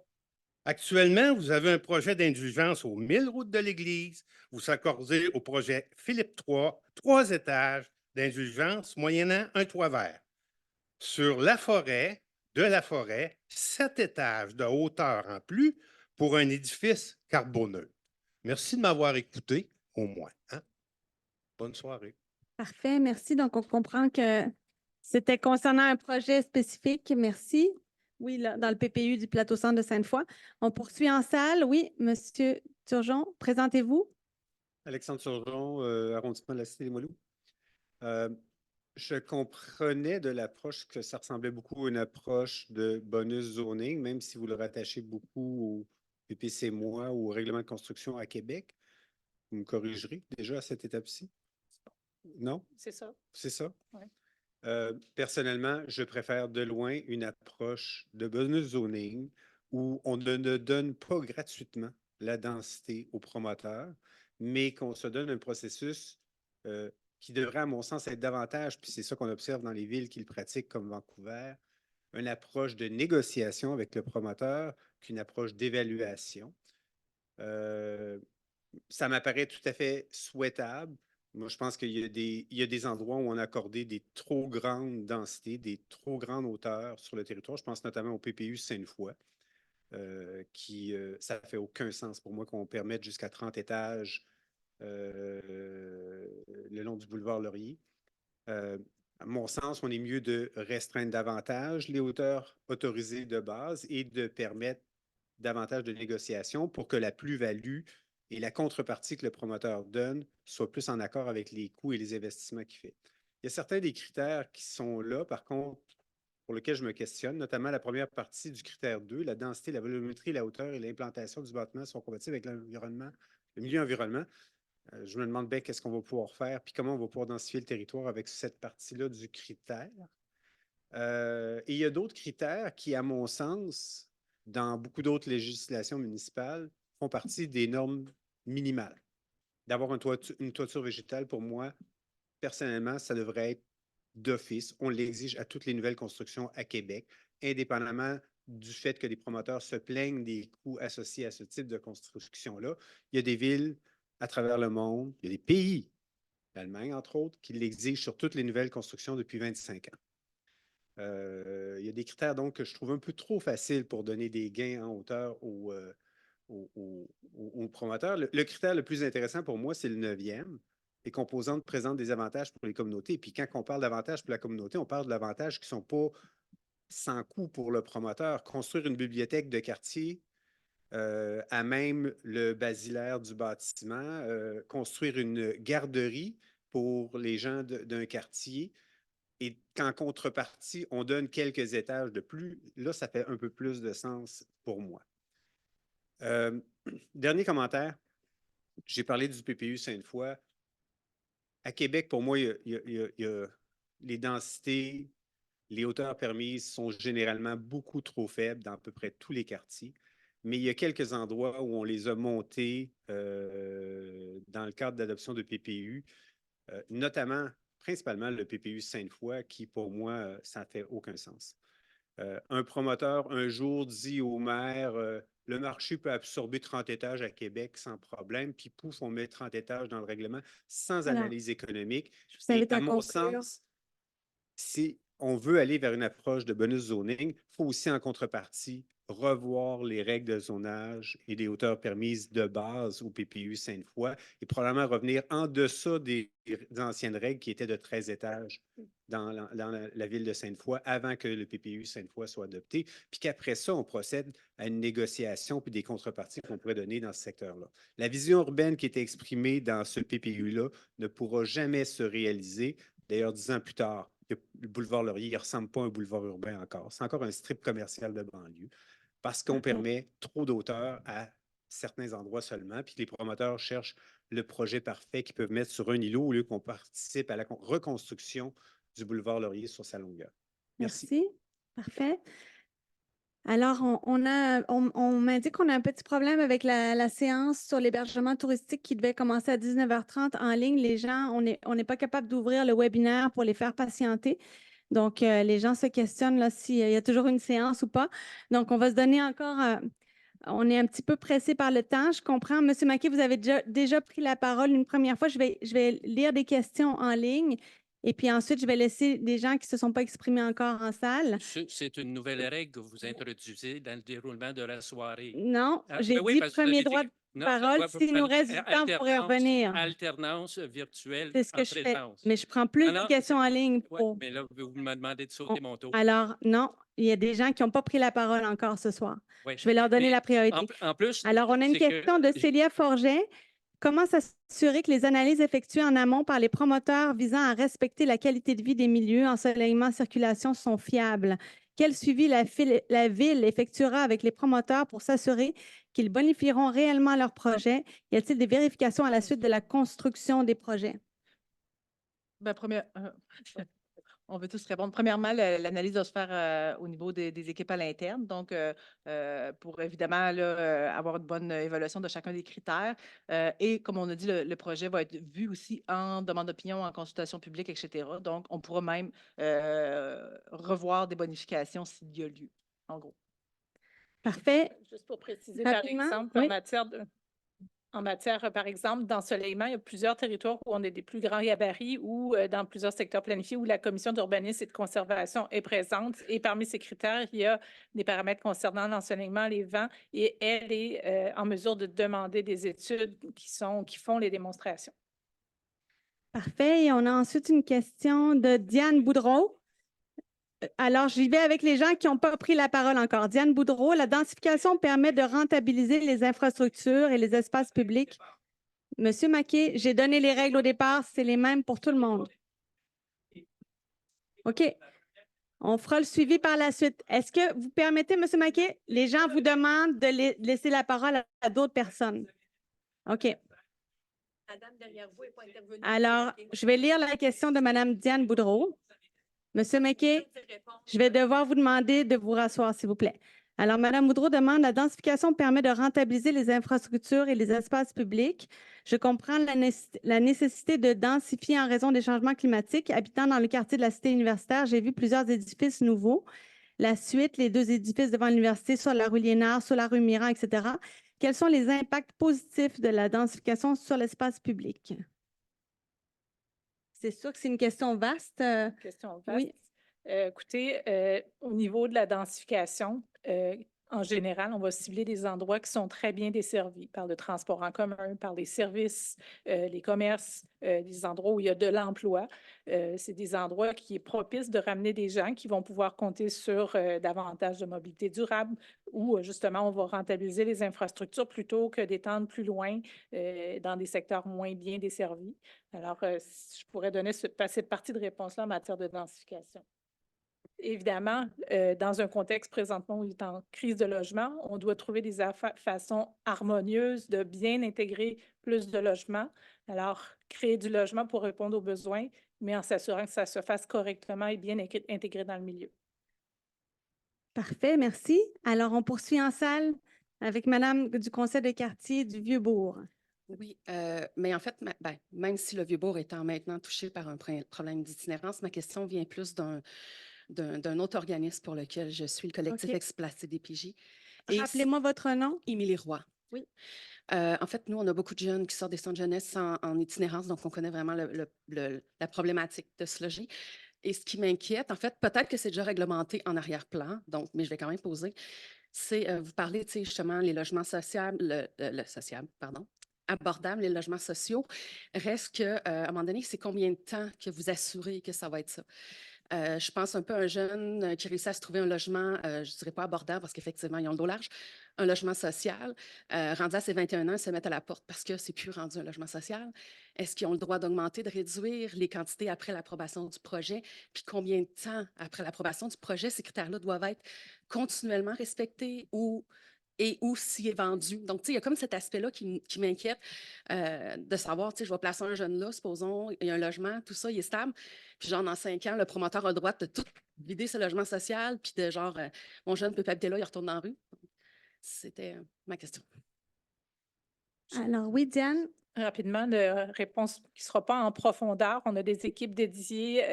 Actuellement, vous avez un projet d'indulgence aux 1000 routes de l'Église. Vous s'accordez au projet Philippe III, 3 étages d'indulgence moyennant un toit vert. Sur la forêt, 7 étages de hauteur en plus pour un édifice carboneux. Merci de m'avoir écouté, au moins. Hein? Bonne soirée. Parfait, merci. Donc, on comprend que c'était concernant un projet spécifique. Merci. Oui, là, dans le PPU du Plateau-Centre de Sainte-Foy. On poursuit en salle. Oui, Monsieur Turgeon, présentez-vous. Alexandre Turgeon, arrondissement de la Cité-des-Moilous. Je comprenais de l'approche que ça ressemblait beaucoup à une approche de bonus zoning, même si vous le rattachez beaucoup au PPC-moi ou au règlement de construction à Québec. Vous me corrigerez déjà à cette étape-ci? Non? C'est ça. C'est ça? Ouais. Personnellement, je préfère de loin une approche de bonus zoning où on ne donne pas gratuitement la densité aux promoteurs, mais qu'on se donne un processus qui devrait, à mon sens, être davantage, puis c'est ça qu'on observe dans les villes qui le pratiquent comme Vancouver, une approche de négociation avec le promoteur qu'une approche d'évaluation. Ça m'apparaît tout à fait souhaitable. Moi, je pense qu'il y a des endroits où on a accordé des trop grandes densités, des trop grandes hauteurs sur le territoire. Je pense notamment au PPU Sainte-Foy, ça ne fait aucun sens pour moi qu'on permette jusqu'à 30 étages le long du boulevard Laurier. À mon sens, on est mieux de restreindre davantage les hauteurs autorisées de base et de permettre davantage de négociations pour que la plus-value et la contrepartie que le promoteur donne soit plus en accord avec les coûts et les investissements qu'il fait. Il y a certains des critères qui sont là, par contre, pour lesquels je me questionne, notamment la première partie du critère 2, la densité, la volumétrie, la hauteur et l'implantation du bâtiment sont compatibles avec l'environnement, le milieu environnement. Je me demande bien qu'est-ce qu'on va pouvoir faire, puis comment on va pouvoir densifier le territoire avec cette partie-là du critère. Et il y a d'autres critères qui, à mon sens, dans beaucoup d'autres législations municipales, font partie des normes minimales. D'avoir une toiture végétale, pour moi, personnellement, ça devrait être d'office. On l'exige à toutes les nouvelles constructions à Québec, indépendamment du fait que les promoteurs se plaignent des coûts associés à ce type de construction-là. Il y a des villes à travers le monde, il y a des pays, l'Allemagne entre autres, qui l'exigent sur toutes les nouvelles constructions depuis 25 ans. Il y a des critères donc que je trouve un peu trop faciles pour donner des gains en hauteur aux promoteurs. Le critère le plus intéressant pour moi, c'est le 9e. Les composantes présentent des avantages pour les communautés. Puis quand on parle d'avantages pour la communauté, on parle d'avantages qui ne sont pas sans coût pour le promoteur. Construire une bibliothèque de quartier à même le basilaire du bâtiment, construire une garderie pour les gens d'un quartier, et qu'en contrepartie, on donne quelques étages de plus, là, ça fait un peu plus de sens pour moi. Dernier commentaire, j'ai parlé du PPU Sainte-Foy. À Québec, pour moi, il y a les densités, les hauteurs permises sont généralement beaucoup trop faibles dans à peu près tous les quartiers, mais il y a quelques endroits où on les a montés dans le cadre d'adoption de PPU, notamment, principalement le PPU Sainte-Foy, qui pour moi, ça ne fait aucun sens. Un promoteur, un jour, dit au maire, le marché peut absorber 30 étages à Québec sans problème, puis pouf, on met 30 étages dans le règlement sans analyse économique. Je vous invite Et à à mon conclure. sens, si on veut aller vers une approche de bonus zoning, il faut aussi en contrepartie revoir les règles de zonage et des hauteurs permises de base au PPU Sainte-Foy et probablement revenir en deçà des anciennes règles qui étaient de 13 étages dans la ville de Sainte-Foy avant que le PPU Sainte-Foy soit adopté, puis qu'après ça, on procède à une négociation puis des contreparties qu'on pourrait donner dans ce secteur-là. La vision urbaine qui était exprimée dans ce PPU-là ne pourra jamais se réaliser. D'ailleurs, 10 ans plus tard, le boulevard Laurier ne ressemble pas à un boulevard urbain encore. C'est encore un strip commercial de banlieue parce qu'on permet trop d'auteur à certains endroits seulement, puis que les promoteurs cherchent le projet parfait qu'ils peuvent mettre sur un îlot au lieu qu'on participe à la reconstruction du boulevard Laurier sur sa longueur. Merci. Parfait. Alors, on m'a dit qu'on a un petit problème avec la séance sur l'hébergement touristique qui devait commencer à 19h30 en ligne. Les gens, on n'est pas capable d'ouvrir le webinaire pour les faire patienter. Donc, les gens se questionnent là s'il y a toujours une séance ou pas. Donc, on va se donner encore... on est un petit peu pressé par le temps. Je comprends. Monsieur Maquet, vous avez déjà pris la parole une première fois. Je vais lire des questions en ligne. Et puis ensuite, je vais laisser des gens qui ne se sont pas exprimés encore en salle. C'est une nouvelle règle que vous introduisez dans le déroulement de la soirée. Non, j'ai dit premier droit de parole. S'il nous reste du temps, on pourrait revenir. Alternance virtuelle C'est ce que en je fais. présence. Mais je prends plus de questions en ligne. Oui, mais là, vous me demandez de sauter mon tour. Alors, non, il y a des gens qui n'ont pas pris la parole encore ce soir. Oui. Je vais leur donner la priorité. En plus, alors, on a une question de Célia Forget. Comment s'assurer que les analyses effectuées en amont par les promoteurs visant à respecter la qualité de vie des milieux, ensoleillement, circulation sont fiables? Quel suivi la ville effectuera avec les promoteurs pour s'assurer qu'ils bonifieront réellement leurs projets? Y a-t-il des vérifications à la suite de la construction des projets? Ben, on veut tous répondre. Premièrement, l'analyse doit se faire au niveau des équipes à l'interne, donc pour évidemment là, avoir une bonne évaluation de chacun des critères. Et comme on a dit, le projet va être vu aussi en demande d'opinion, en consultation publique, etc. Donc, on pourra même revoir des bonifications s'il y a lieu, en gros. Parfait. Juste pour préciser, par exemple, en matière, par exemple, d'ensoleillement, il y a plusieurs territoires où on a des plus grands gabarits ou dans plusieurs secteurs planifiés où la commission d'urbanisme et de conservation est présente. Et parmi ces critères, il y a des paramètres concernant l'ensoleillement, les vents, et elle est en mesure de demander des études qui font les démonstrations. Parfait. Et on a ensuite une question de Diane Boudreau. Alors, j'y vais avec les gens qui n'ont pas pris la parole encore. Diane Boudreau, la densification permet de rentabiliser les infrastructures et les espaces publics. Monsieur Maquet, j'ai donné les règles au départ, c'est les mêmes pour tout le monde. OK. On fera le suivi par la suite. Est-ce que vous permettez, Monsieur Maquet, les gens vous demandent de laisser la parole à d'autres personnes? OK. Alors, je vais lire la question de Mme Diane Boudreau. Monsieur Maquet, je vais devoir vous demander de vous rasseoir, s'il vous plaît. Alors, Mme Boudreau demande, la densification permet de rentabiliser les infrastructures et les espaces publics. Je comprends la nécessité de densifier en raison des changements climatiques. Habitant dans le quartier de la cité universitaire, j'ai vu plusieurs édifices nouveaux. La suite, les 2 édifices devant l'université, sur la rue Liénard, sur la rue Mirand, etc. Quels sont les impacts positifs de la densification sur l'espace public? C'est sûr que c'est une question vaste. Question vaste. Oui. Écoutez, au niveau de la densification, en général, on va cibler des endroits qui sont très bien desservis par le transport en commun, par les services, les commerces, des endroits où il y a de l'emploi. C'est des endroits qui sont propices de ramener des gens qui vont pouvoir compter sur davantage de mobilité durable où justement on va rentabiliser les infrastructures plutôt que d'étendre plus loin dans des secteurs moins bien desservis. Alors, je pourrais donner cette partie de réponse-là en matière de densification. Évidemment, dans un contexte présentement où il est en crise de logement, on doit trouver des façons harmonieuses de bien intégrer plus de logements. Alors, créer du logement pour répondre aux besoins, mais en s'assurant que ça se fasse correctement et bien intégré dans le milieu. Parfait, merci. Alors, on poursuit en salle avec Madame du Conseil de quartier du Vieux-Bourg. Oui, mais en fait, même si le Vieux-Bourg étant maintenant touché par un problème d'itinérance, ma question vient plus d'un autre organisme pour lequel je suis, le collectif OK. Exploité DPJ. Rappelez-moi votre nom. Émilie Roy. Oui. En fait, nous, on a beaucoup de jeunes qui sortent des centres de jeunesse en itinérance, donc on connaît vraiment la problématique de se loger. Et ce qui m'inquiète, en fait, peut-être que c'est déjà réglementé en arrière-plan, donc, mais je vais quand même poser, c'est, vous parlez, tu sais, justement, les logements sociables, abordables, les logements sociaux. Reste que, à un moment donné, c'est combien de temps que vous assurez que ça va être ça? Je pense un peu à un jeune qui réussit à se trouver un logement, je ne dirais pas abordable parce qu'effectivement, ils ont le dos large, un logement social. Rendu à ses 21 ans, ils se mettent à la porte parce que c'est plus rendu un logement social. Est-ce qu'ils ont le droit d'augmenter, de réduire les quantités après l'approbation du projet? Puis combien de temps après l'approbation du projet, ces critères-là doivent être continuellement respectés ou s'il est vendu. Donc, tu sais, il y a comme cet aspect-là qui m'inquiète de savoir, tu sais, je vais placer un jeune là, supposons, il y a un logement, tout ça, il est stable. Puis genre, dans 5 ans, le promoteur a le droit de tout vider ce logement social, puis de genre, mon jeune ne peut pas habiter là, il retourne dans la rue. C'était ma question. Alors, oui, Diane. Rapidement, la réponse qui ne sera pas en profondeur. On a des équipes dédiées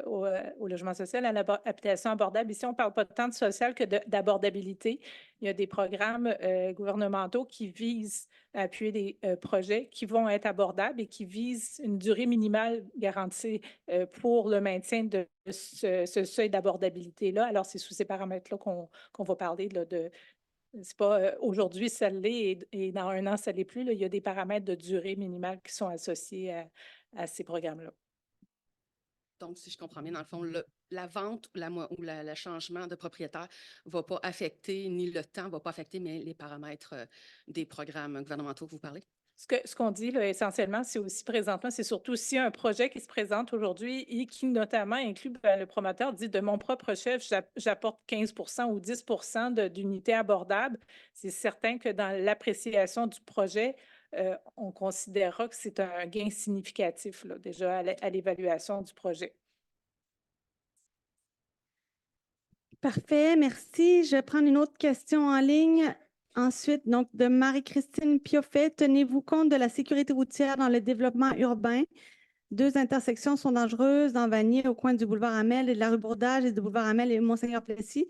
au logement social, à l'habitation abordable. Ici, on ne parle pas tant de social que d'abordabilité. Il y a des programmes gouvernementaux qui visent à appuyer des projets qui vont être abordables et qui visent une durée minimale garantie pour le maintien de ce seuil d'abordabilité-là. Alors, c'est sous ces paramètres-là qu'on va parler là, de. C'est pas aujourd'hui, ça l'est et dans 1 an, ça l'est plus. Là. Il y a des paramètres de durée minimale qui sont associés à ces programmes-là. Donc, si je comprends bien, dans le fond, la vente ou le changement de propriétaire ne va pas affecter, ni le temps ne va pas affecter, mais les paramètres des programmes gouvernementaux que vous parlez? Ce qu'on dit là, essentiellement, c'est aussi présentement, c'est surtout si un projet qui se présente aujourd'hui et qui notamment inclut, le promoteur dit de mon propre chef, j'apporte 15 ou 10 d'unités abordables. C'est certain que dans l'appréciation du projet, on considérera que c'est un gain significatif là, déjà à l'évaluation du projet. Parfait, merci. Je vais prendre une autre question en ligne. Ensuite, donc, de Marie-Christine Pioffet, tenez-vous compte de la sécurité routière dans le développement urbain? 2 intersections sont dangereuses dans Vanier, au coin du boulevard Hamel et de la rue Bourdage et du boulevard Hamel et Monseigneur-Plessis.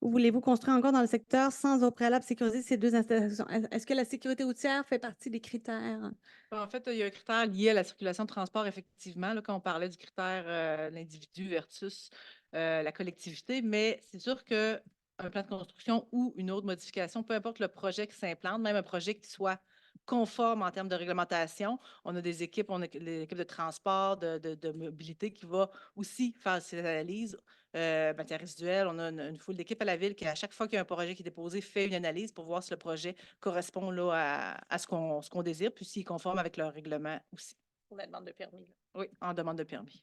Ou voulez-vous construire encore dans le secteur sans au préalable sécuriser ces 2 intersections? Est-ce que la sécurité routière fait partie des critères? En fait, il y a un critère lié à la circulation de transport, effectivement, là, quand on parlait du critère l'individu versus la collectivité, mais c'est sûr que un plan de construction ou une autre modification, peu importe le projet qui s'implante, même un projet qui soit conforme en termes de réglementation, on a des équipes, on a l'équipe de transport, de mobilité qui va aussi faire ces analyses. Matières résiduelles, on a une foule d'équipes à la ville qui, à chaque fois qu'il y a un projet qui est déposé, fait une analyse pour voir si le projet correspond là, à ce qu'on désire, puis s'il est conforme avec leur règlement aussi. Pour la demande de permis. Là. Oui, en demande de permis.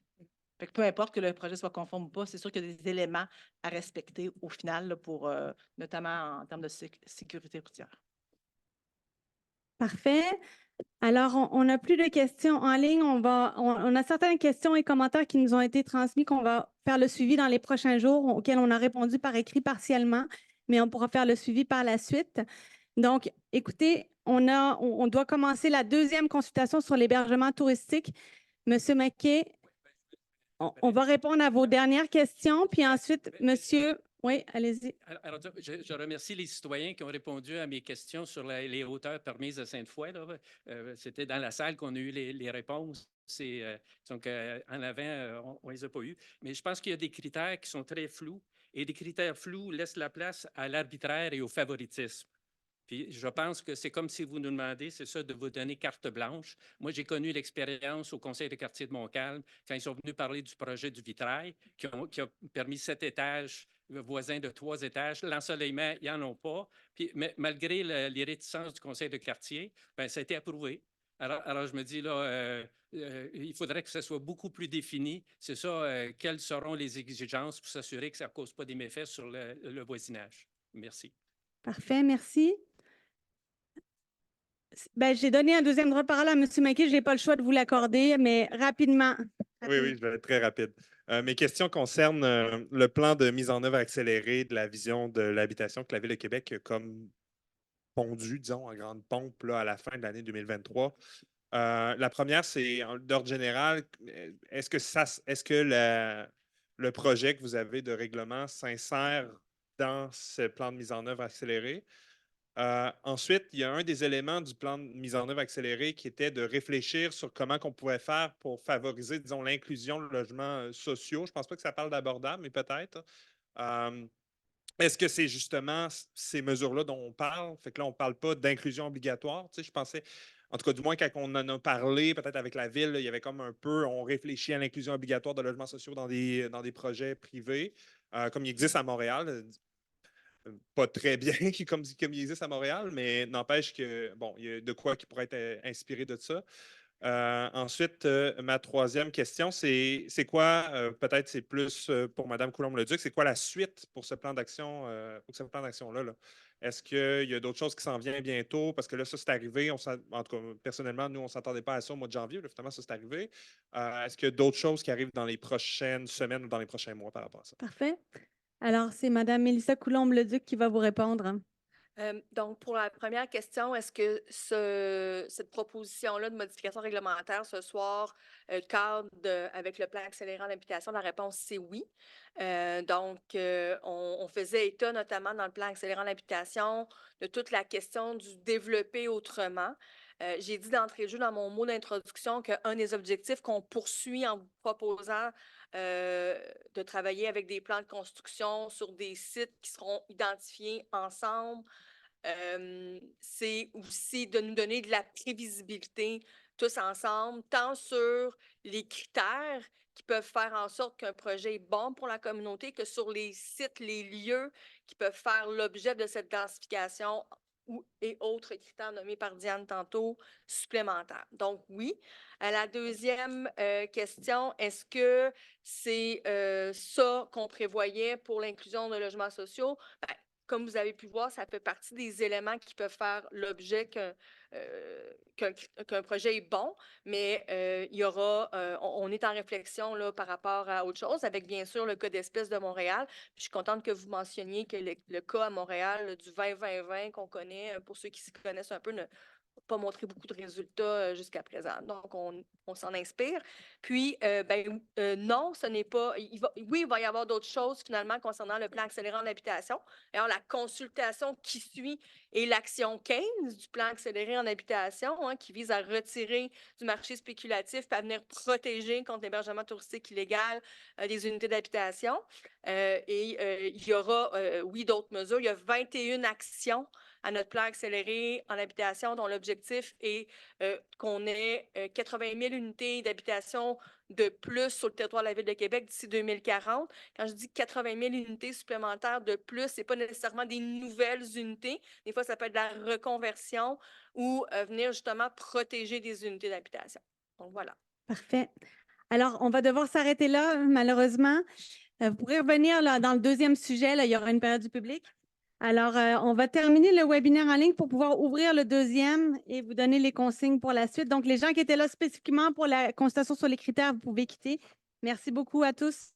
Fait que peu importe que le projet soit conforme ou pas, c'est sûr qu'il y a des éléments à respecter au final, là, pour, notamment en termes de sécurité routière. Parfait. Alors, on n'a plus de questions en ligne. On a certaines questions et commentaires qui nous ont été transmis, qu'on va faire le suivi dans les prochains jours, auxquels on a répondu par écrit partiellement. mais on pourra faire le suivi par la suite. Donc, écoutez, on doit commencer la deuxième consultation sur l'hébergement touristique. Monsieur Mackay, on va répondre à vos dernières questions, puis ensuite, monsieur, oui, allez-y. Alors, je remercie les citoyens qui ont répondu à mes questions sur les hauteurs permises de Sainte-Foy. C'était dans la salle qu'on a eu les réponses. Donc, en avant, on ne les a pas eues. Mais je pense qu'il y a des critères qui sont très flous et des critères flous laissent la place à l'arbitraire et au favoritisme. Puis je pense que c'est comme si vous nous demandez, c'est ça, de vous donner carte blanche. Moi, j'ai connu l'expérience au Conseil de quartier de Montcalm quand ils sont venus parler du projet du vitrail qui a permis 7 étages voisins de 3 étages. L'ensoleillement, ils n'en ont pas. Puis, mais malgré les réticences du Conseil de quartier, ben, ça a été approuvé. Alors je me dis, là, il faudrait que ce soit beaucoup plus défini. C'est ça, quelles seront les exigences pour s'assurer que ça ne cause pas des méfaits sur le voisinage. Merci. Parfait, merci. Ben, j'ai donné un deuxième droit de parole à M. Mackay. Je n'ai pas le choix de vous l'accorder, mais rapidement. Oui, je vais être très rapide. Mes questions concernent le plan de mise en œuvre accélérée de la vision de l'habitation que la Ville de Québec a comme pondu, disons, en grande pompe là, à la fin de l'année 2023. La première, c'est d'ordre général. Est-ce que le projet que vous avez de règlement s'insère dans ce plan de mise en œuvre accéléré? Ensuite, il y a un des éléments du plan de mise en œuvre accéléré qui était de réfléchir sur comment on pouvait faire pour favoriser, disons, l'inclusion de logements sociaux. Je ne pense pas que ça parle d'abordable, mais peut-être. Est-ce que c'est justement ces mesures-là dont on parle? Fait que là, on ne parle pas d'inclusion obligatoire. Tu sais, je pensais, en tout cas, du moins, quand on en a parlé, peut-être avec la Ville, là, il y avait comme un peu, on réfléchit à l'inclusion obligatoire de logements sociaux dans des projets privés, comme il existe à Montréal. Pas très bien comme il existe à Montréal, mais n'empêche que, bon, il y a de quoi qui pourrait être inspiré de ça. Ensuite, ma troisième question, c'est quoi, peut-être c'est plus pour Mme Coulombe-Leduc, c'est quoi la suite pour ce plan d'action, là? Est-ce qu'il y a d'autres choses qui s'en viennent bientôt? Parce que là, ça, c'est arrivé. En tout cas, personnellement, nous, on ne s'attendait pas à ça au mois de janvier. Là, finalement, ça, c'est arrivé. Est-ce qu'il y a d'autres choses qui arrivent dans les prochaines semaines ou dans les prochains mois par rapport à ça? Parfait. Alors, c'est Mme Mélissa Coulombe-Leduc qui va vous répondre. Donc, pour la première question, est-ce que cette proposition-là de modification réglementaire ce soir cadre avec le plan accélérant l'habitation? La réponse, c'est oui. On faisait état, notamment dans le plan accélérant l'habitation, de toute la question du développer autrement. J'ai dit d'entrée de jeu dans mon mot d'introduction qu'un des objectifs qu'on poursuit en vous proposant de travailler avec des plans de construction sur des sites qui seront identifiés ensemble, c'est aussi de nous donner de la prévisibilité tous ensemble, tant sur les critères qui peuvent faire en sorte qu'un projet est bon pour la communauté que sur les sites, les lieux qui peuvent faire l'objet de cette densification et autres critères nommés par Diane tantôt supplémentaires. Donc, oui. La deuxième question, est-ce que c'est ça qu'on prévoyait pour l'inclusion de logements sociaux? Ben, comme vous avez pu voir, ça fait partie des éléments qui peuvent faire l'objet qu'un projet est bon, mais il y aura, on est en réflexion là, par rapport à autre chose, avec bien sûr le cas d'espèce de Montréal. Puis, je suis contente que vous mentionniez que le cas à Montréal là, du 20-20-20 qu'on connaît, pour ceux qui s'y connaissent un peu, n'a pas montré beaucoup de résultats jusqu'à présent. Donc, on s'en inspire. Puis, non, ce n'est pas... il va y avoir d'autres choses finalement concernant le plan accélérant d'habitation. Alors, la consultation qui suit est l'action 15 du plan accéléré en habitation, qui vise à retirer du marché spéculatif et à venir protéger contre l'hébergement touristique illégal des unités d'habitation. Il y aura, oui, d'autres mesures. Il y a 21 actions à notre plan accéléré en habitation, dont l'objectif est qu'on ait 80 000 unités d'habitation de plus sur le territoire de la Ville de Québec d'ici 2040. Quand je dis 80 000 unités supplémentaires de plus, ce n'est pas nécessairement des nouvelles unités. Des fois, ça peut être de la reconversion ou venir justement protéger des unités d'habitation. Donc, voilà. Parfait. Alors, on va devoir s'arrêter là, malheureusement. Vous pourrez revenir là, dans le deuxième sujet. Là, il y aura une période du public. Alors, on va terminer le webinaire en ligne pour pouvoir ouvrir le deuxième et vous donner les consignes pour la suite. Donc, les gens qui étaient là spécifiquement pour la consultation sur les critères, vous pouvez quitter. Merci beaucoup à tous.